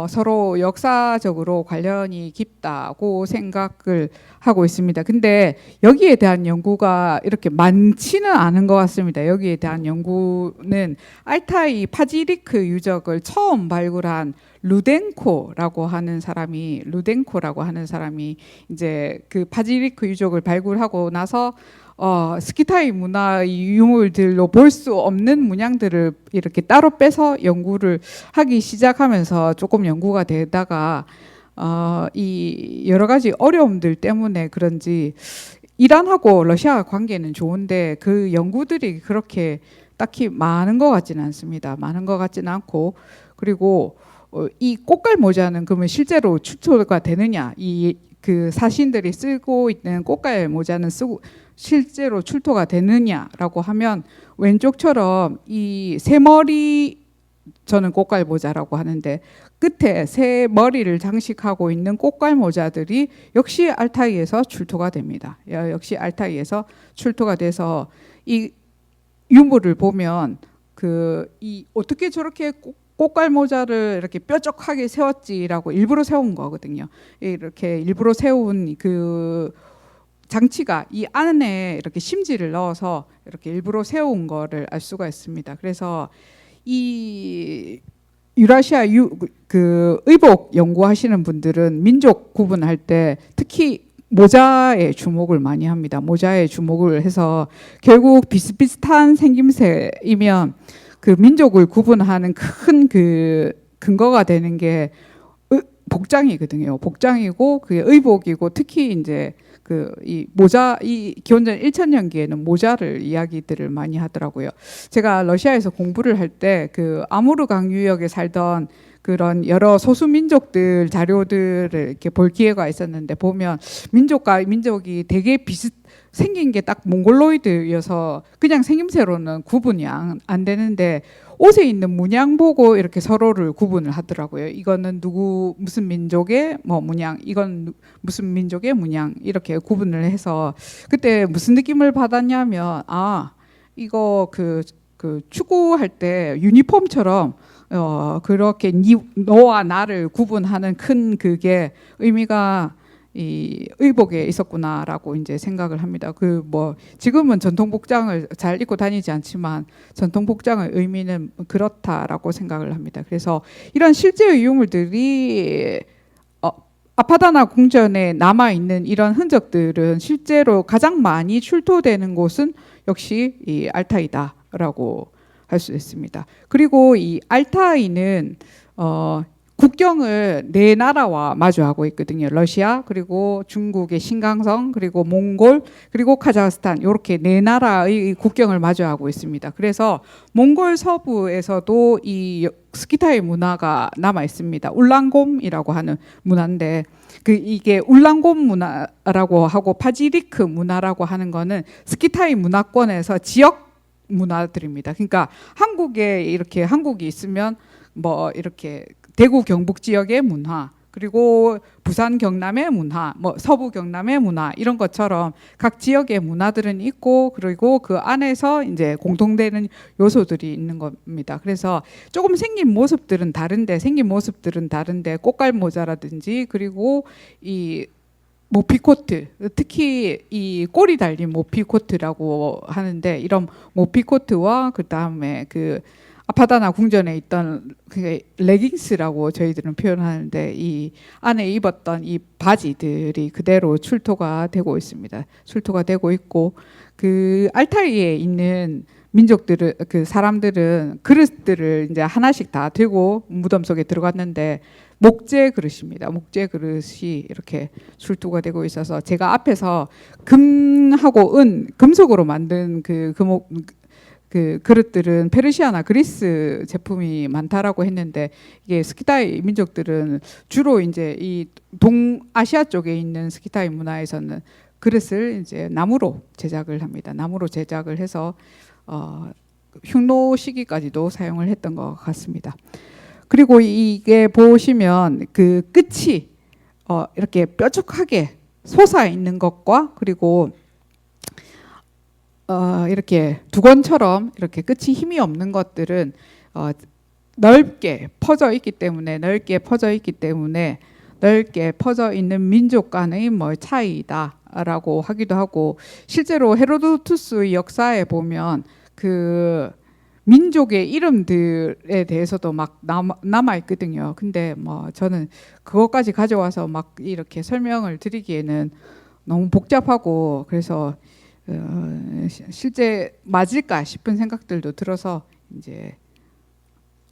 서로 역사적으로 관련이 깊다고 생각을 하고 있습니다. 근데 여기에 대한 연구가 이렇게 많지는 않은 것 같습니다. 여기에 대한 연구는 알타이 파지리크 유적을 처음 발굴한 루덴코라고 하는 사람이 이제 그 파지리크 유적을 발굴하고 나서 스키타이 문화의 유물들로 볼 수 없는 문양들을 이렇게 따로 빼서 연구를 하기 시작하면서 조금 연구가 되다가 이 여러 가지 어려움들 때문에 그런지 이란하고 러시아 관계는 좋은데 그 연구들이 그렇게 딱히 많은 것 같지는 않습니다. 많은 것 같지는 않고 그리고 이 꽃갈 모자는 그러면 실제로 출토가 되느냐 그 사신들이 쓰고 있는 꽃갈 모자는 실제로 출토가 되느냐라고 하면 왼쪽처럼 이 새 머리 저는 꽃갈 모자라고 하는데 끝에 새 머리를 장식하고 있는 꽃갈 모자들이 역시 알타이에서 출토가 됩니다. 역시 알타이에서 출토가 돼서 이 유물을 보면 이 어떻게 저렇게 꽃갈 모자를 이렇게 뾰족하게 세웠지라고 일부러 세운 거거든요. 이렇게 일부러 세운 그 장치가 이 안에 이렇게 심지를 넣어서 이렇게 일부러 세운 거를 알 수가 있습니다. 그래서 이 유라시아 그 의복 연구하시는 분들은 민족 구분할 때 특히 모자에 주목을 많이 합니다. 모자에 주목을 해서 결국 비슷비슷한 생김새이면 그 민족을 구분하는 큰 그 근거가 되는 게 복장이거든요. 복장이고 그게 의복이고 특히 이제 그 이 모자 이 기원전 1000년기에는 모자를 이야기들을 많이 하더라고요. 제가 러시아에서 공부를 할 때 그 아무르 강유역에 살던 그런 여러 소수 민족들 자료들을 이렇게 볼 기회가 있었는데 보면 민족과 민족이 되게 비슷 생긴 게 딱 몽골로이드여서 그냥 생김새로는 구분이 안 되는데 옷에 있는 문양 보고 이렇게 서로를 구분을 하더라고요. 이거는 누구 무슨 민족의 뭐 문양, 이건 무슨 민족의 문양 이렇게 구분을 해서 그때 무슨 느낌을 받았냐면 아 이거 그 축구할 때 유니폼처럼 그렇게 너와 나를 구분하는 큰 그게 의미가 이 의복에 있었구나라고 이제 생각을 합니다. 그 뭐 지금은 전통 복장을 잘 입고 다니지 않지만 전통 복장의 의미는 그렇다라고 생각을 합니다. 그래서 이런 실제의 유물들이 아파다나 궁전에 남아 있는 이런 흔적들은 실제로 가장 많이 출토되는 곳은 역시 이 알타이다라고 할 수 있습니다. 그리고 이 알타이는 국경을 네 나라와 마주하고 있거든요. 러시아 그리고 중국의 신강성 그리고 몽골 그리고 카자흐스탄 이렇게 네 나라의 국경을 마주하고 있습니다. 그래서 몽골 서부에서도 이 스키타이 문화가 남아 있습니다. 울란곰이라고 하는 문화인데 이게 울란곰 문화라고 하고 파지리크 문화라고 하는 거는 스키타이 문화권에서 지역 문화들입니다. 그러니까 한국에 이렇게 한국이 있으면 뭐 이렇게 대구 경북 지역의 문화 그리고 부산 경남의 문화 뭐 서부 경남의 문화 이런 것처럼 각 지역의 문화들은 있고 그리고 그 안에서 이제 공통되는 요소들이 있는 겁니다. 그래서 조금 생긴 모습들은 다른데 꽃갈 모자라든지 그리고 이 모피코트 특히 이 꼬리 달린 모피코트라고 하는데 이런 모피코트와 그 다음에 그 아파다나 궁전에 있던 그 레깅스라고 저희들은 표현하는데 이 안에 입었던 이 바지들이 그대로 출토가 되고 있습니다. 출토가 되고 있고 그 알타이에 있는 민족들은 그 사람들은 그릇들을 이제 하나씩 다 들고 무덤 속에 들어갔는데 목재 그릇입니다. 목재 그릇이 이렇게 출토가 되고 있어서 제가 앞에서 금하고 금속으로 만든 그 그릇들은 페르시아나 그리스 제품이 많다라고 했는데 이게 스키타이 민족들은 주로 이제 이 동아시아 쪽에 있는 스키타이 문화에서는 그릇을 이제 나무로 제작을 합니다. 나무로 제작을 해서 흉노 시기까지도 사용을 했던 것 같습니다. 그리고 이게 보시면 그 끝이 이렇게 뾰족하게 솟아 있는 것과 그리고 이렇게 두건처럼 이렇게 끝이 힘이 없는 것들은 넓게 퍼져 있기 때문에 넓게 퍼져 있는 민족 간의 뭐 차이다라고 하기도 하고 실제로 헤로도투스의 역사에 보면 그 민족의 이름들에 대해서도 막 남아 있거든요. 근데 뭐 저는 그것까지 가져와서 막 이렇게 설명을 드리기에는 너무 복잡하고 그래서 실제 맞을까 싶은 생각들도 들어서 이제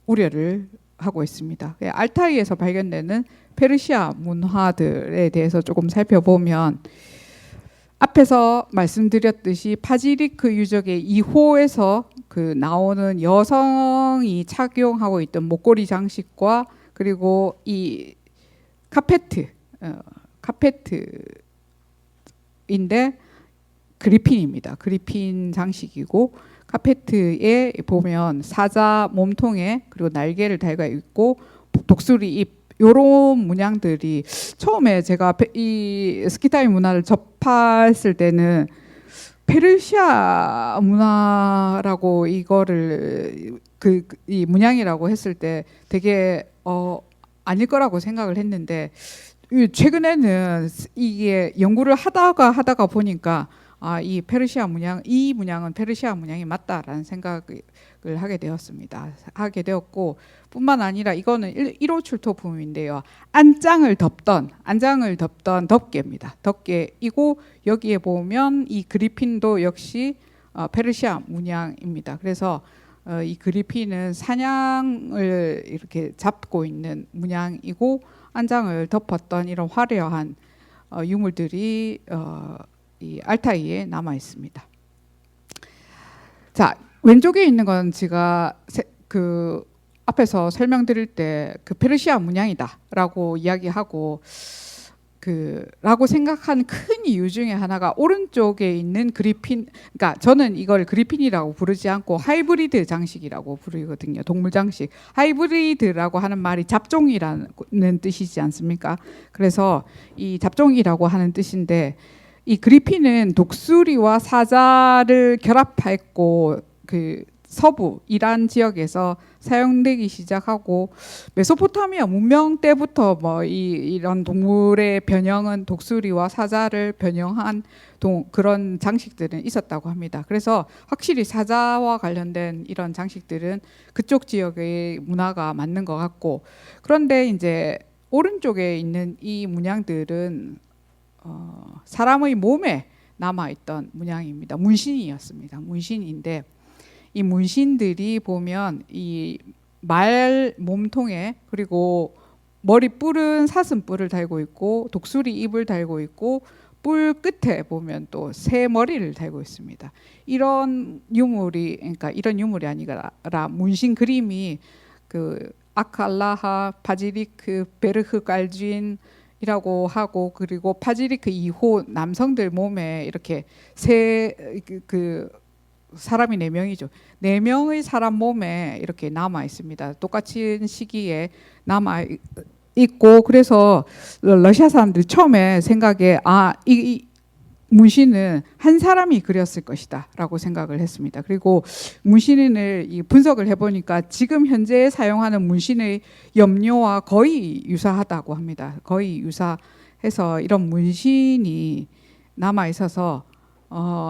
우려를 하고 있습니다. 알타이에서 발견되는 페르시아 문화들에 대해서 조금 살펴보면 앞에서 말씀드렸듯이 파지리크 유적의 2호에서 그 나오는 여성이 착용하고 있던 목걸이 장식과 그리고 이 카페트인데 그리핀입니다. 그리핀 장식이고 카페트에 보면 사자 몸통에 그리고 날개를 달고 있고 독수리 잎 요런 문양들이 처음에 제가 이 스키타이 문화를 접했을 때는 페르시아 문화라고 이거를 이 문양이라고 했을 때 되게 아닐 거라고 생각을 했는데 최근에는 이게 연구를 하다가 보니까 이 페르시아 문양, 이 문양은 페르시아 문양이 맞다라는 생각을 하게 되었고 뿐만 아니라 이거는 1호 출토품인데요. 안장을 덮던 덮개입니다. 덮개이고 여기에 보면 이 그리핀도 역시 페르시아 문양입니다. 그래서 이 그리핀은 사냥을 이렇게 잡고 있는 문양이고 안장을 덮었던 이런 화려한 유물들이 이 알타이에 남아 있습니다. 자, 왼쪽에 있는 건 제가 그 앞에서 설명드릴 때 그 페르시아 문양이다라고 이야기하고 라고 생각한 큰 이유 중에 하나가 오른쪽에 있는 그리핀, 그러니까 저는 이걸 그리핀이라고 부르지 않고 하이브리드 장식이라고 부르거든요. 동물 장식. 하이브리드라고 하는 말이 잡종이라는 뜻이지 않습니까? 그래서 이 잡종이라고 하는 뜻인데 이 그리핀은 독수리와 사자를 결합했고 그 서부 이란 지역에서 사용되기 시작하고 메소포타미아 문명 때부터 뭐 이런 동물의 변형은 독수리와 사자를 변형한 그런 장식들은 있었다고 합니다. 그래서 확실히 사자와 관련된 이런 장식들은 그쪽 지역의 문화가 맞는 것 같고, 그런데 이제 오른쪽에 있는 이 문양들은 사람의 몸에 남아있던 문양입니다. 문신이었습니다. 문신인데 이 문신들이 보면 이 말 몸통에, 그리고 머리 뿔은 사슴뿔을 달고 있고 독수리 입을 달고 있고 뿔 끝에 보면 또 새 머리를 달고 있습니다. 이런 유물이, 그러니까 이런 유물이 아니라 문신 그림이 그 아칼라하, 파지리크, 베르흐 깔쥔이라고 하고, 그리고 파지리크 2호 남성들 몸에 이렇게 사람이 4명이죠. 4명의 사람 몸에 이렇게 남아 있습니다. 똑같은 시기에 남아 있고, 그래서 러시아 사람들 처음에 생각에 이 문신은 한 사람이 그렸을 것이다라고 생각을 했습니다. 그리고 문신을 분석을 해보니까 지금 현재 사용하는 문신의 염료와 거의 유사하다고 합니다. 거의 유사해서 이런 문신이 남아 있어서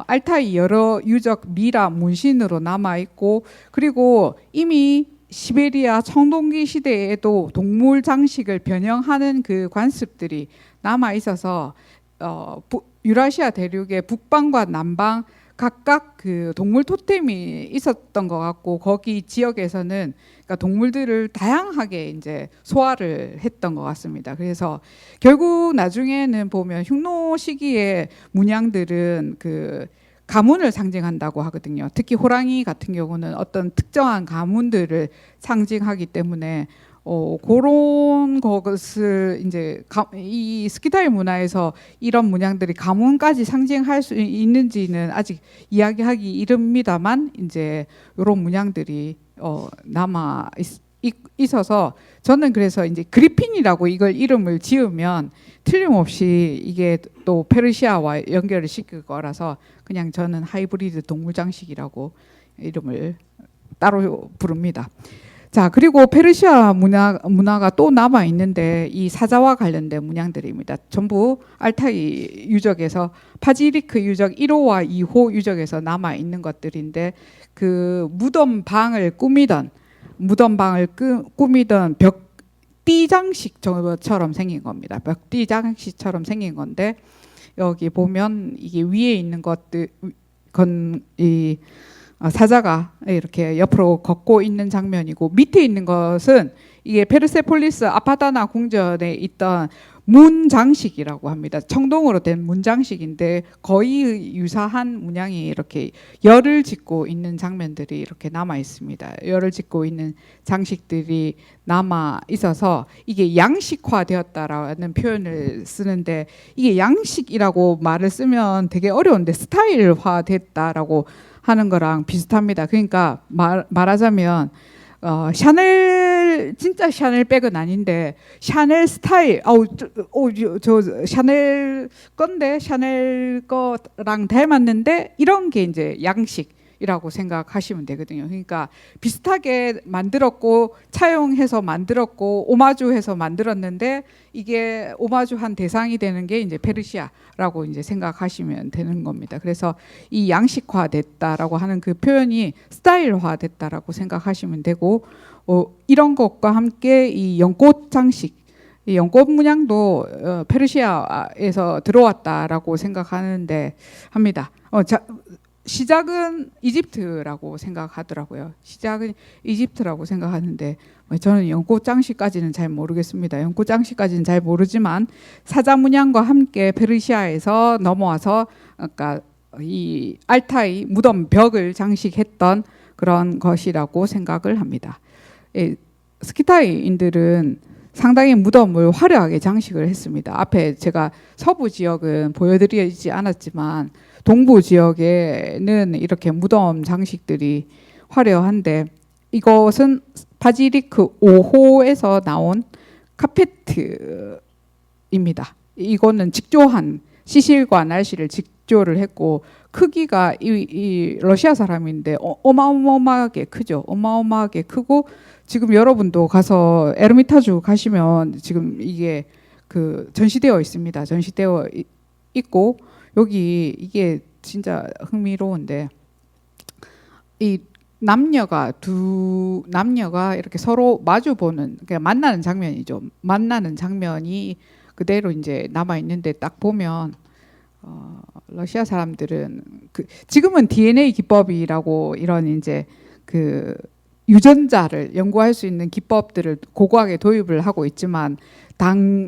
알타이 여러 유적 미라 문신으로 남아 있고, 그리고 이미 시베리아 청동기 시대에도 동물 장식을 변형하는 그 관습들이 남아 있어서 유라시아 대륙의 북방과 남방 각각 그 동물 토템이 있었던 것 같고, 거기 지역에서는 그러니까 동물들을 다양하게 이제 소화를 했던 것 같습니다. 그래서 결국 나중에는 보면 흉노 시기의 문양들은 그 가문을 상징한다고 하거든요. 특히 호랑이 같은 경우는 어떤 특정한 가문들을 상징하기 때문에 그런 것을 이제 이 스키타이 문화에서 이런 문양들이 가문까지 상징할 수 있는지는 아직 이야기하기 이릅니다만, 이제 이런 문양들이 남아 있어서 저는 그래서 이제 그리핀이라고 이걸 이름을 지으면 틀림없이 이게 또 페르시아와 연결을 시킬 거라서 그냥 저는 하이브리드 동물 장식이라고 이름을 따로 부릅니다. 자, 그리고 페르시아 문화가 또 남아 있는데 이 사자와 관련된 문양들입니다. 전부 알타이 유적에서 파지리크 유적 1호와 2호 유적에서 남아 있는 것들인데, 그 무덤방을 꾸미던 벽띠 장식처럼 생긴 겁니다. 벽띠 장식처럼 생긴 건데, 여기 보면 이게 위에 있는 사자가 이렇게 옆으로 걷고 있는 장면이고, 밑에 있는 것은 이게 페르세폴리스 아파다나 궁전에 있던 문장식이라고 합니다. 청동으로 된 문장식인데 거의 유사한 문양이 이렇게 열을 짓고 있는 장면들이 이렇게 남아 있습니다. 열을 짓고 있는 장식들이 남아 있어서 이게 양식화되었다라는 표현을 쓰는데, 이게 양식이라고 말을 쓰면 되게 어려운데 스타일화됐다라고 하는 거랑 비슷합니다. 그러니까 말하자면 샤넬, 진짜 샤넬 백은 아닌데 샤넬 스타일, 저 샤넬 건데 샤넬 거랑 닮았는데, 이런 게 이제 양식이라고 생각하시면 되거든요. 그러니까 비슷하게 만들었고 차용해서 만들었고 오마주해서 만들었는데, 이게 오마주한 대상이 되는 게 이제 페르시아라고 이제 생각하시면 되는 겁니다. 그래서 이 양식화됐다라고 하는 그 표현이 스타일화됐다라고 생각하시면 되고, 이런 것과 함께 이 연꽃 장식, 이 연꽃 문양도 페르시아에서 들어왔다라고 생각하는데 합니다. 시작은 이집트라고 생각하더라고요. 시작은 이집트라고 생각하는데 저는 연꽃 장식까지는 잘 모르겠습니다. 연꽃 장식까지는 잘 모르지만 사자문양과 함께 페르시아에서 넘어와서 그러니까 이 알타이 무덤 벽을 장식했던 그런 것이라고 생각을 합니다. 스키타이인들은 상당히 무덤을 화려하게 장식을 했습니다. 앞에 제가 서부 지역은 보여드리지 않았지만 동부 지역에는 이렇게 무덤 장식들이 화려한데 이것은 바질리크 5호에서 나온 카페트입니다. 이거는 직조한 시실과 날씨를 직조를 했고 크기가 이 러시아 사람인데 어마어마하게 크죠. 어마어마하게 크고 지금 여러분도 가서 에르미타주 가시면 지금 이게 그 전시되어 있습니다. 전시되어 있고 여기 이게 진짜 흥미로운데 이 남녀가 이렇게 서로 마주 보는 그냥 만나는 장면이죠. 만나는 장면이 그대로 이제 남아 있는데 딱 보면 러시아 사람들은 지금은 DNA 기법이라고 이런 이제 그 유전자를 연구할 수 있는 기법들을 고고하게 도입을 하고 있지만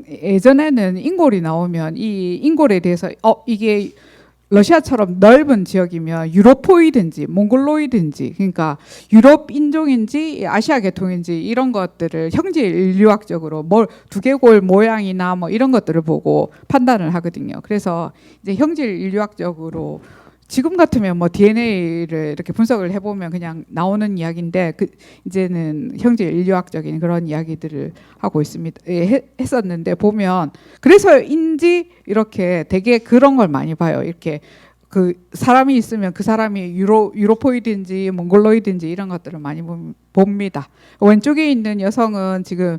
예전에는 인골이 나오면 이 인골에 대해서 이게 러시아처럼 넓은 지역이면 유로포이든지 몽골로이든지 그러니까 유럽 인종인지 아시아 계통인지 이런 것들을 형질 인류학적으로 두개골 모양이나 뭐 이런 것들을 보고 판단을 하거든요. 그래서 이제 형질 인류학적으로 지금 같으면 뭐 DNA를 이렇게 분석을 해보면 그냥 나오는 이야기인데 이제는 형질 인류학적인 그런 이야기들을 하고 있습니다. 했었는데 보면 그래서인지 이렇게 되게 그런 걸 많이 봐요. 이렇게 그 사람이 있으면 그 사람이 유로포이든지 몽골로이든지 이런 것들을 많이 봅니다. 왼쪽에 있는 여성은 지금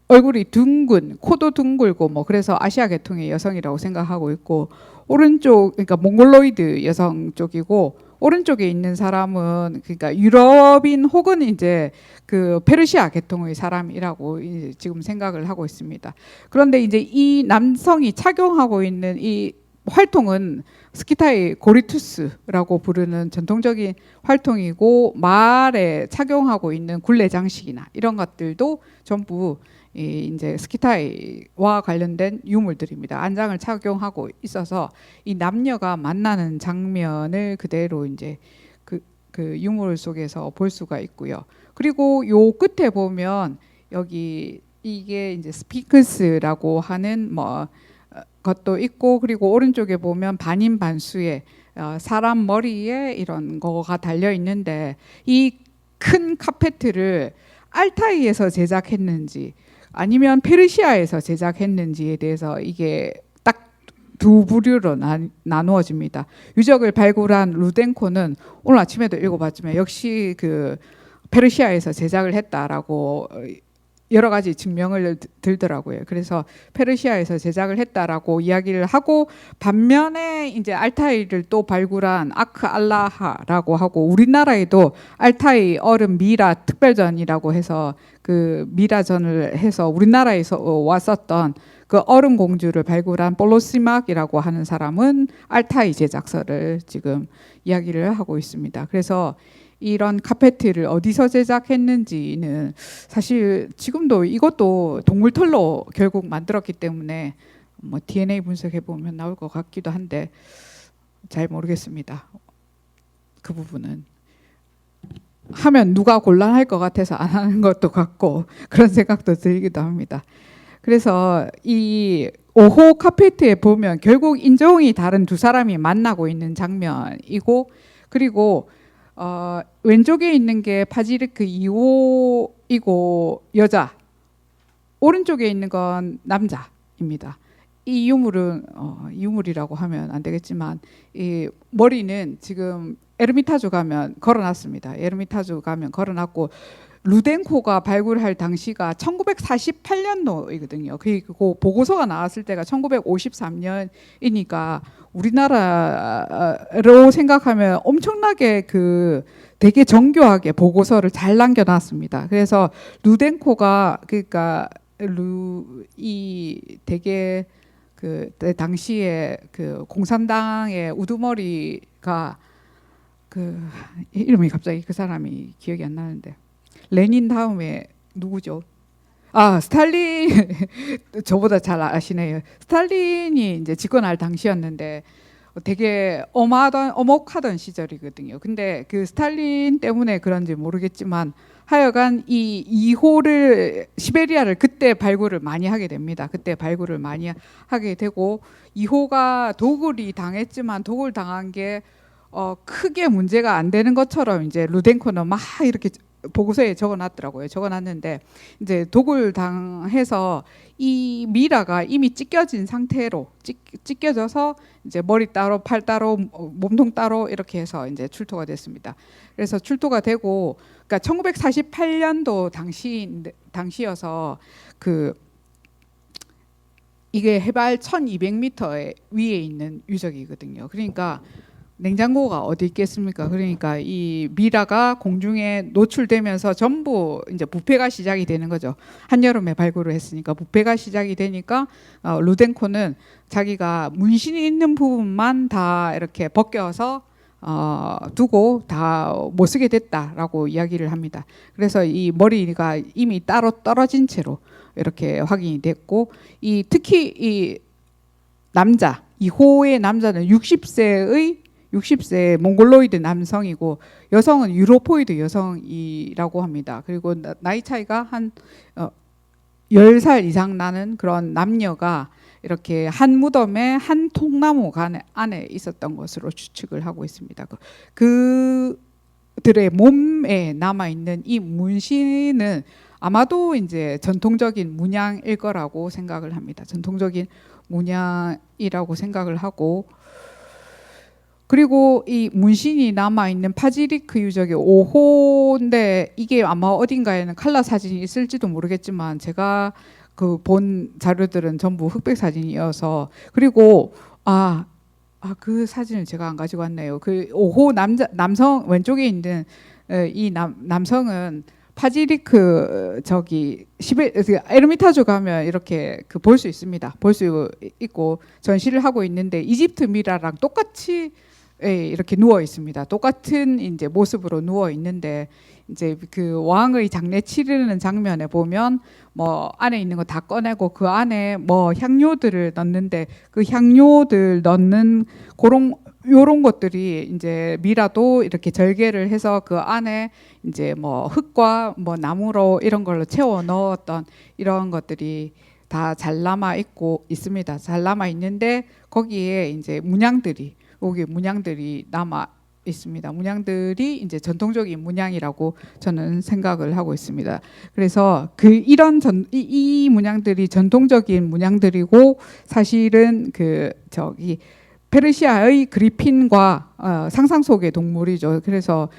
얼굴이 둥근, 코도 둥글고 뭐 그래서 아시아 계통의 여성이라고 생각하고 있고 오른쪽 그러니까 몽골로이드 여성 쪽이고 오른쪽에 있는 사람은 그러니까 유럽인 혹은 이제 그 페르시아 계통의 사람이라고 이제 지금 생각을 하고 있습니다. 그런데 이제 이 남성이 착용하고 있는 이 활동은 스키타이 고리투스라고 부르는 전통적인 활동이고 말에 착용하고 있는 굴레 장식이나 이런 것들도 전부 이제 스키타이와 관련된 유물들입니다. 안장을 착용하고 있어서 이 남녀가 만나는 장면을 그대로 이제 그 유물 속에서 볼 수가 있고요. 그리고 요 끝에 보면 여기 이게 이제 스피크스라고 하는 뭐 것도 있고 그리고 오른쪽에 보면 반인반수의 사람 머리에 이런 거가 달려 있는데 이 큰 카페트를 알타이에서 제작했는지 아니면 페르시아에서 제작했는지에 대해서 이게 딱 두 부류로 나누어집니다. 유적을 발굴한 루덴코는 오늘 아침에도 읽어봤지만 역시 그 페르시아에서 제작을 했다라고 여러 가지 증명을 들더라고요. 그래서 페르시아에서 제작을 했다라고 이야기를 하고 반면에 이제 알타이를 또 발굴한 아크 알라하라고 하고 우리나라에도 알타이 얼음 미라 특별전이라고 해서 그 미라전을 해서 우리나라에서 왔었던 그 얼음 공주를 발굴한 볼로시막이라고 하는 사람은 알타이 제작서를 지금 이야기를 하고 있습니다. 그래서 이런 카페트를 어디서 제작했는지는 사실 지금도 이것도 동물털로 결국 만들었기 때문에 뭐 DNA 분석해 보면 나올 것 같기도 한데 잘 모르겠습니다. 그 부분은 하면 누가 곤란할 것 같아서 안 하는 것도 같고 그런 생각도 들기도 합니다. 그래서 이 5호 카페트에 보면 결국 인종이 다른 두 사람이 만나고 있는 장면이고 그리고 왼쪽에 있는 게 바질리크 2호이고 여자, 오른쪽에 있는 건 남자입니다. 이 유물은 유물이라고 하면 안 되겠지만 이 머리는 지금 에르미타주 가면 걸어놨습니다. 에르미타주 가면 걸어놨고 루덴코가 발굴할 당시가 1948년도이거든요. 그리고 보고서가 나왔을 때가 1953년이니까 우리나라로 생각하면 엄청나게 그 되게 정교하게 보고서를 잘 남겨놨습니다. 그래서 루덴코가 그러니까 이 되게 그 당시에 그 공산당의 우두머리가 그 이름이 갑자기 그 사람이 기억이 안 나는데 레닌 다음에 누구죠? 아, 스탈린. 저보다 잘 아시네요. 스탈린이 이제 집권할 당시였는데 되게 엄혹하던 시절이거든요. 근데 그 스탈린 때문에 그런지 모르겠지만 하여간 이 2호를 시베리아를 그때 발굴을 많이 하게 됩니다. 그때 발굴을 많이 하게 되고 2호가 도굴이 당했지만 도굴 당한 게 크게 문제가 안 되는 것처럼 이제 루덴코는 막 이렇게 보고서에 적어놨더라고요. 적어놨는데 이제 도굴 당해서 이 미라가 이미 찢겨진 상태로 찢겨져서 이제 머리 따로 팔 따로 몸통 따로 이렇게 해서 이제 출토가 됐습니다. 그래서 출토가 되고 그러니까 1948년도 당시여서 그 이게 해발 1200m 위에 있는 유적이거든요. 그러니까 냉장고가 어디 있겠습니까? 그러니까 이 미라가 공중에 노출되면서 전부 이제 부패가 시작이 되는 거죠. 한여름에 발굴을 했으니까 부패가 시작이 되니까 루덴코는 자기가 문신이 있는 부분만 다 이렇게 벗겨서 두고 다 못 쓰게 됐다라고 이야기를 합니다. 그래서 이 머리가 이미 따로 떨어진 채로 이렇게 확인이 됐고 특히 이 남자 2호의 남자는 60세 몽골로이드 남성이고 여성은 유로포이드 여성이라고 합니다. 그리고 나이 차이가 한 10살 이상 나는 그런 남녀가 이렇게 한 무덤에 한 통나무 안에 있었던 것으로 추측을 하고 있습니다. 그들의 몸에 남아있는 이 문신은 아마도 이제 전통적인 문양일 거라고 생각을 합니다. 전통적인 문양이라고 생각을 하고 그리고 이 문신이 남아있는 파지리크 유적의 5호인데 이게 아마 어딘가에는 칼라 사진이 있을지도 모르겠지만 제가 그 본 자료들은 전부 흑백 사진이어서 그리고 그 사진을 제가 안 가지고 왔네요. 그 5호 남성 왼쪽에 있는 이 남성은 파지리크 에르미타주 가면 이렇게 볼 수 있습니다. 볼 수 있고 전시를 하고 있는데 이집트 미라랑 똑같이 이렇게 누워 있습니다. 똑같은 이제 모습으로 누워 있는데 이제 그 왕의 장례 치르는 장면에 보면 뭐 안에 있는 거 다 꺼내고 그 안에 뭐 향료들을 넣는데 그 향료들 넣는 요런 것들이 이제 미라도 이렇게 절개를 해서 그 안에 이제 뭐 흙과 뭐 나무로 이런 걸로 채워 넣었던 이런 것들이 다 잘 남아 있습니다. 잘 남아 있는데 거기에 이제 문양들이 남아 있습니다. 문양들이 이제 전통적인 문양이라고 저는 생각을 하고 있습니다. 그래서 이 문양들이 전통적인 문양들이고 사실은 페르시아의 그리핀과 상상 속의 동물이죠. 그래서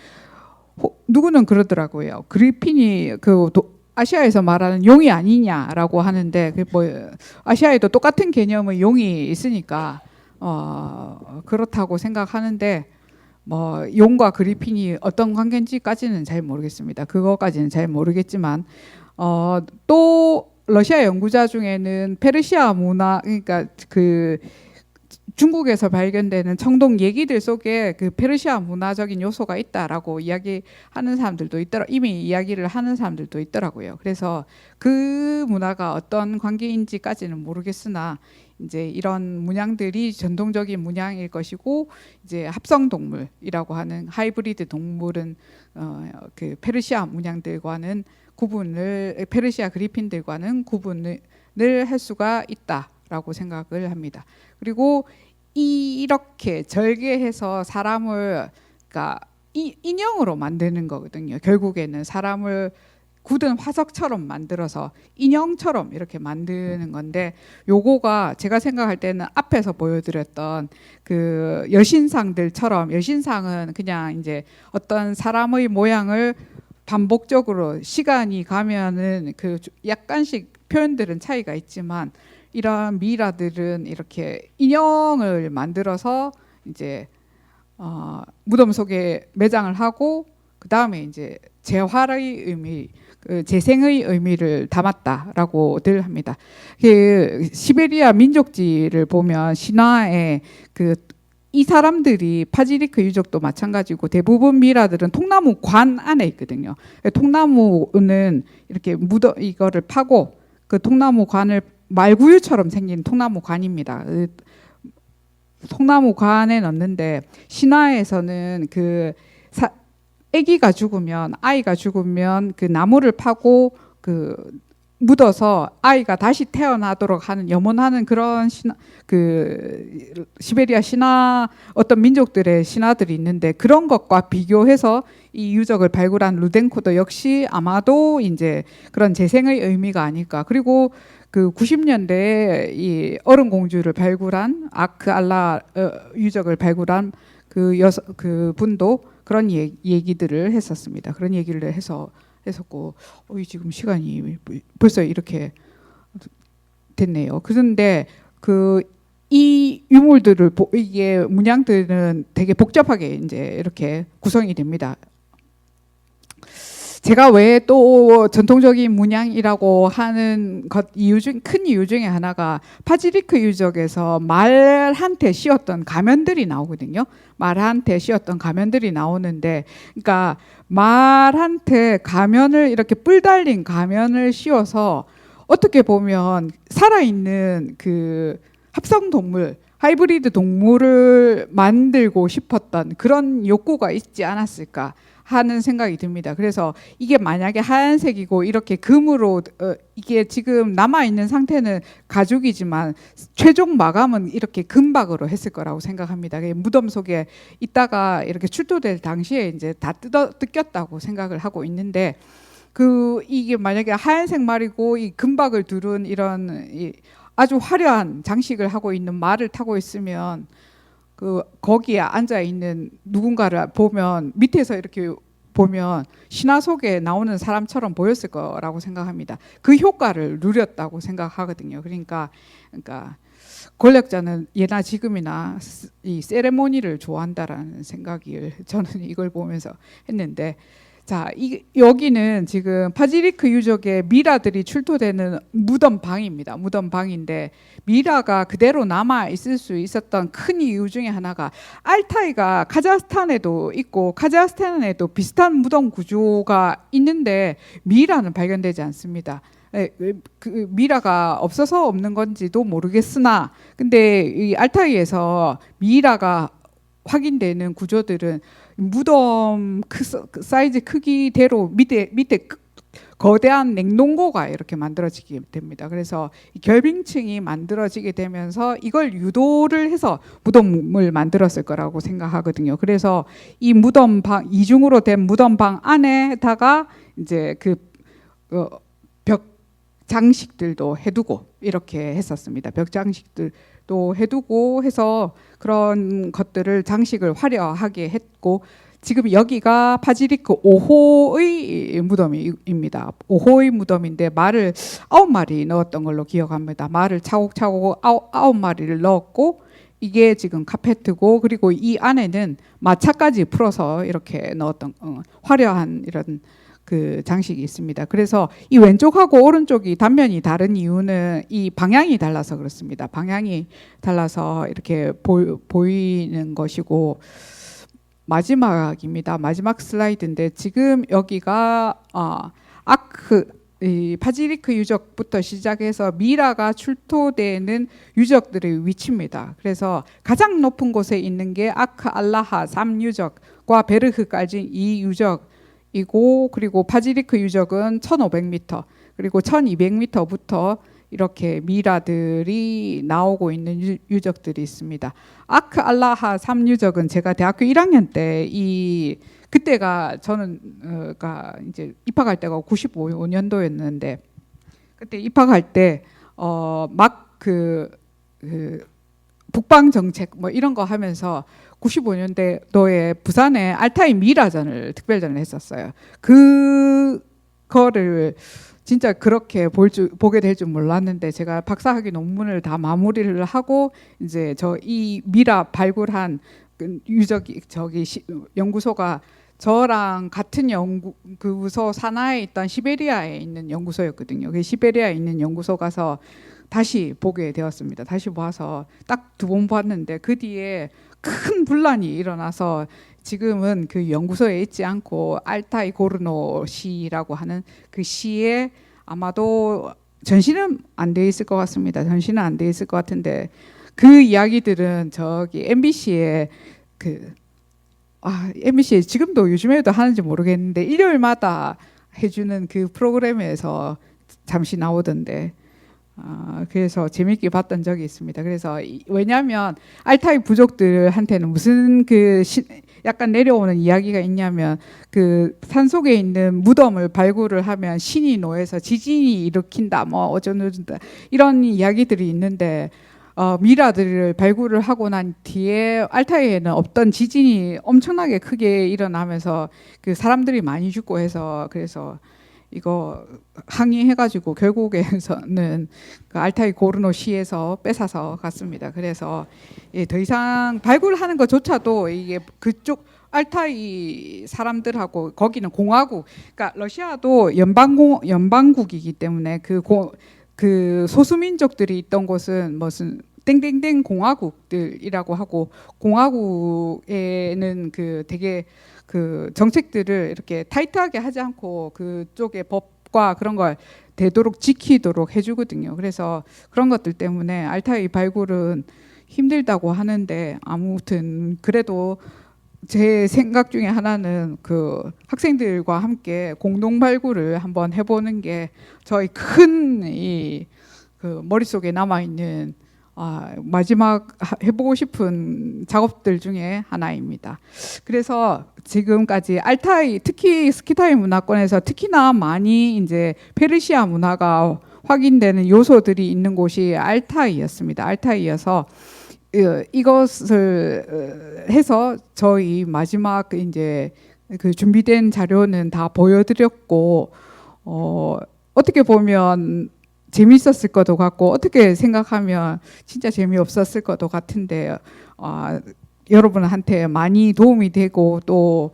누구는 그러더라고요. 그리핀이 아시아에서 말하는 용이 아니냐라고 하는데 아시아에도 똑같은 개념의 용이 있으니까 그렇다고 생각하는데 뭐 용과 그리핀이 어떤 관계인지까지는 잘 모르겠습니다. 그거까지는 잘 모르겠지만 또 러시아 연구자 중에는 페르시아 문화 그러니까 중국에서 발견되는 청동 얘기들 속에 그 페르시아 문화적인 요소가 있다라고 이야기하는 사람들도 이미 이야기를 하는 사람들도 있더라고요. 그래서 그 문화가 어떤 관계인지까지는 모르겠으나 이제 이런 문양들이 전통적인 문양일 것이고 이제 합성 동물이라고 하는 하이브리드 동물은 그 페르시아 문양들과는 페르시아 그리핀들과는 구분을 할 수가 있다라고 생각을 합니다. 그리고 이렇게 절개해서 사람을 그러니까 인형으로 만드는 거거든요. 결국에는 사람을 굳은 화석처럼 만들어서 인형처럼 이렇게 만드는 건데 요거가 제가 생각할 때는 앞에서 보여드렸던 그 여신상들처럼 여신상은 그냥 이제 어떤 사람의 모양을 반복적으로 시간이 가면은 약간씩 표현들은 차이가 있지만 이런 미라들은 이렇게 인형을 만들어서 이제 무덤 속에 매장을 하고 그 다음에 이제 재활의 의미, 재생의 의미를 담았다라고들 합니다. 시베리아 민족지를 보면 신화에 이 사람들이 파지리크 유적도 마찬가지고 대부분 미라들은 통나무 관 안에 있거든요. 통나무는 이렇게 묻어 이거를 파고 그 통나무 관을 말구유처럼 생긴 통나무 관입니다. 통나무 관에 넣는데 신화에서는 아기가 죽으면 아이가 죽으면 그 나무를 파고 그 묻어서 아이가 다시 태어나도록 하는 염원하는 그런 시베리아 신화 어떤 민족들의 신화들이 있는데 그런 것과 비교해서 이 유적을 발굴한 루덴코도 역시 아마도 이제 그런 재생의 의미가 아닐까. 그리고 그 90년대에 이 얼음 공주를 발굴한 아크 알라 유적을 발굴한 그 분도 그런 얘기들을 했었습니다. 그런 얘기를 했었고 지금 시간이 벌써 이렇게 됐네요. 그런데 이 유물들을 이게 문양들은 되게 복잡하게 이제 이렇게 구성이 됩니다. 제가 왜 또 전통적인 문양이라고 하는 큰 이유 중에 하나가 파지리크 유적에서 말한테 씌웠던 가면들이 나오거든요. 말한테 씌웠던 가면들이 나오는데, 그러니까 말한테 가면을 이렇게 뿔 달린 가면을 씌워서 어떻게 보면 살아있는 그 합성 동물, 하이브리드 동물을 만들고 싶었던 그런 욕구가 있지 않았을까 하는 생각이 듭니다. 그래서 이게 만약에 하얀색이고 이렇게 금으로 이게 지금 남아있는 상태는 가죽이지만 최종 마감은 이렇게 금박으로 했을 거라고 생각합니다. 무덤 속에 있다가 이렇게 출토될 당시에 이제 다 뜯겼다고 생각을 하고 있는데 이게 만약에 하얀색 말이고 이 금박을 두른 이런 아주 화려한 장식을 하고 있는 말을 타고 있으면 거기에 앉아 있는 누군가를 보면 밑에서 이렇게 보면 신화 속에 나오는 사람처럼 보였을 거라고 생각합니다. 그 효과를 누렸다고 생각하거든요. 그러니까 권력자는 예나 지금이나 이 세레모니를 좋아한다라는 생각을 저는 이걸 보면서 했는데, 자, 여기는 지금 파지리크 유적의 미라들이 출토되는 무덤방입니다. 무덤방인데 미라가 그대로 남아 있을 수 있었던 큰 이유 중에 하나가 알타이가 카자흐스탄에도 있고 카자흐스탄에도 비슷한 무덤 구조가 있는데 미라는 발견되지 않습니다. 그 미라가 없어서 없는 건지도 모르겠으나 근데 이 알타이에서 미라가 확인되는 구조들은 무덤 사이즈 크기대로 밑에 거대한 냉동고가 이렇게 만들어지게 됩니다. 그래서 결빙층이 만들어지게 되면서 이걸 유도를 해서 무덤을 만들었을 거라고 생각하거든요. 그래서 이 무덤방 이중으로 된 무덤방 안에다가 이제 벽 장식들도 해두고 이렇게 했었습니다. 벽 장식들도 해두고 해서 그런 것들을 장식을 화려하게 했고, 지금 여기가 파지리크 5호의 무덤입니다. 5호의 무덤인데 말을 9마리 넣었던 걸로 기억합니다. 말을 차곡차곡 9마리를 넣었고 이게 지금 카페트고, 그리고 이 안에는 마차까지 풀어서 이렇게 넣었던 화려한 이런 그 장식이 있습니다. 그래서 이 왼쪽하고 오른쪽이 단면이 다른 이유는 이 방향이 달라서 그렇습니다. 방향이 달라서 이렇게 보이는 것이고, 마지막입니다. 마지막 슬라이드인데 지금 여기가 이 파지리크 유적부터 시작해서 미라가 출토되는 유적들의 위치입니다. 그래서 가장 높은 곳에 있는 게 아크 알라하 3유적과 베르흐까지 이 유적이고, 그리고 파지리크 유적은 1500m 그리고 1200m부터 이렇게 미라들이 나오고 있는 유적들이 있습니다. 아크 알라하 3유적은 제가 대학교 1학년 때 그때가 저는 이제 입학할 때가 95년도였는데 그때 입학할 때 막 북방 정책 뭐 이런 거 하면서 95년도에 부산에 알타이 미라전을 특별전을 했었어요. 그거를 진짜 그렇게 보게 될 줄 몰랐는데 제가 박사학위 논문을 다 마무리를 하고 이제 이 미라 발굴한 연구소가 저랑 같은 연구소 산하에 있던 시베리아에 있는 연구소였거든요. 그 시베리아에 있는 연구소 가서 다시 보게 되었습니다. 다시 봐서 딱 2번 봤는데 그 뒤에 큰 분란이 일어나서 지금은 그 연구소에 있지 않고 알타이 고르노 시라고 하는 그 시에 아마도 전시는 안 돼 있을 것 같습니다. 전시는 안 돼 있을 것 같은데 그 이야기들은 저기 MBC에 MBC에 지금도 요즘에도 하는지 모르겠는데 일요일마다 해주는 그 프로그램에서 잠시 나오던데 그래서 재밌게 봤던 적이 있습니다. 그래서 왜냐하면 알타이 부족들한테는 무슨 약간 내려오는 이야기가 있냐면 그 산속에 있는 무덤을 발굴을 하면 신이 노해서 지진이 일으킨다 뭐 어쩌다 이런 이야기들이 있는데 미라들을 발굴을 하고 난 뒤에 알타이에는 없던 지진이 엄청나게 크게 일어나면서 그 사람들이 많이 죽고 해서 그래서 이거 항의해가지고 결국에서는 그 알타이 고르노 시에서 뺏어서 갔습니다. 그래서 더 이상 발굴하는 것조차도 이게 그쪽 알타이 사람들하고 거기는 공화국, 그러니까 러시아도 연방국이기 때문에 그 소수민족들이 있던 곳은 무슨 땡땡땡 공화국들이라고 하고 공화국에는 그 되게 그 정책들을 이렇게 타이트하게 하지 않고 그쪽의 법과 그런 걸 되도록 지키도록 해주거든요. 그래서 그런 것들 때문에 알타이 발굴은 힘들다고 하는데 아무튼 그래도 제 생각 중에 하나는 그 학생들과 함께 공동 발굴을 한번 해보는 게 저희 큰 그 머릿속에 남아있는 마지막 해보고 싶은 작업들 중에 하나입니다. 그래서 지금까지 알타이, 특히 스키타이 문화권에서 특히나 많이 이제 페르시아 문화가 확인되는 요소들이 있는 곳이 알타이였습니다. 알타이여서 이것을 해서 저희 마지막 이제 그 준비된 자료는 다 보여드렸고 어떻게 보면 재밌었을 것도 같고 어떻게 생각하면 진짜 재미없었을 것도 같은데 여러분한테 많이 도움이 되고 또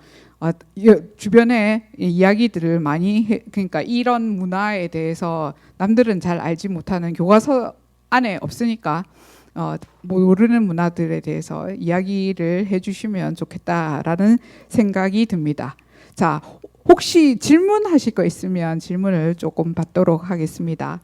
주변에 이야기들을 많이 그러니까 이런 문화에 대해서 남들은 잘 알지 못하는 교과서 안에 없으니까 모르는 문화들에 대해서 이야기를 해주시면 좋겠다라는 생각이 듭니다. 자, 혹시 질문하실 거 있으면 질문을 조금 받도록 하겠습니다.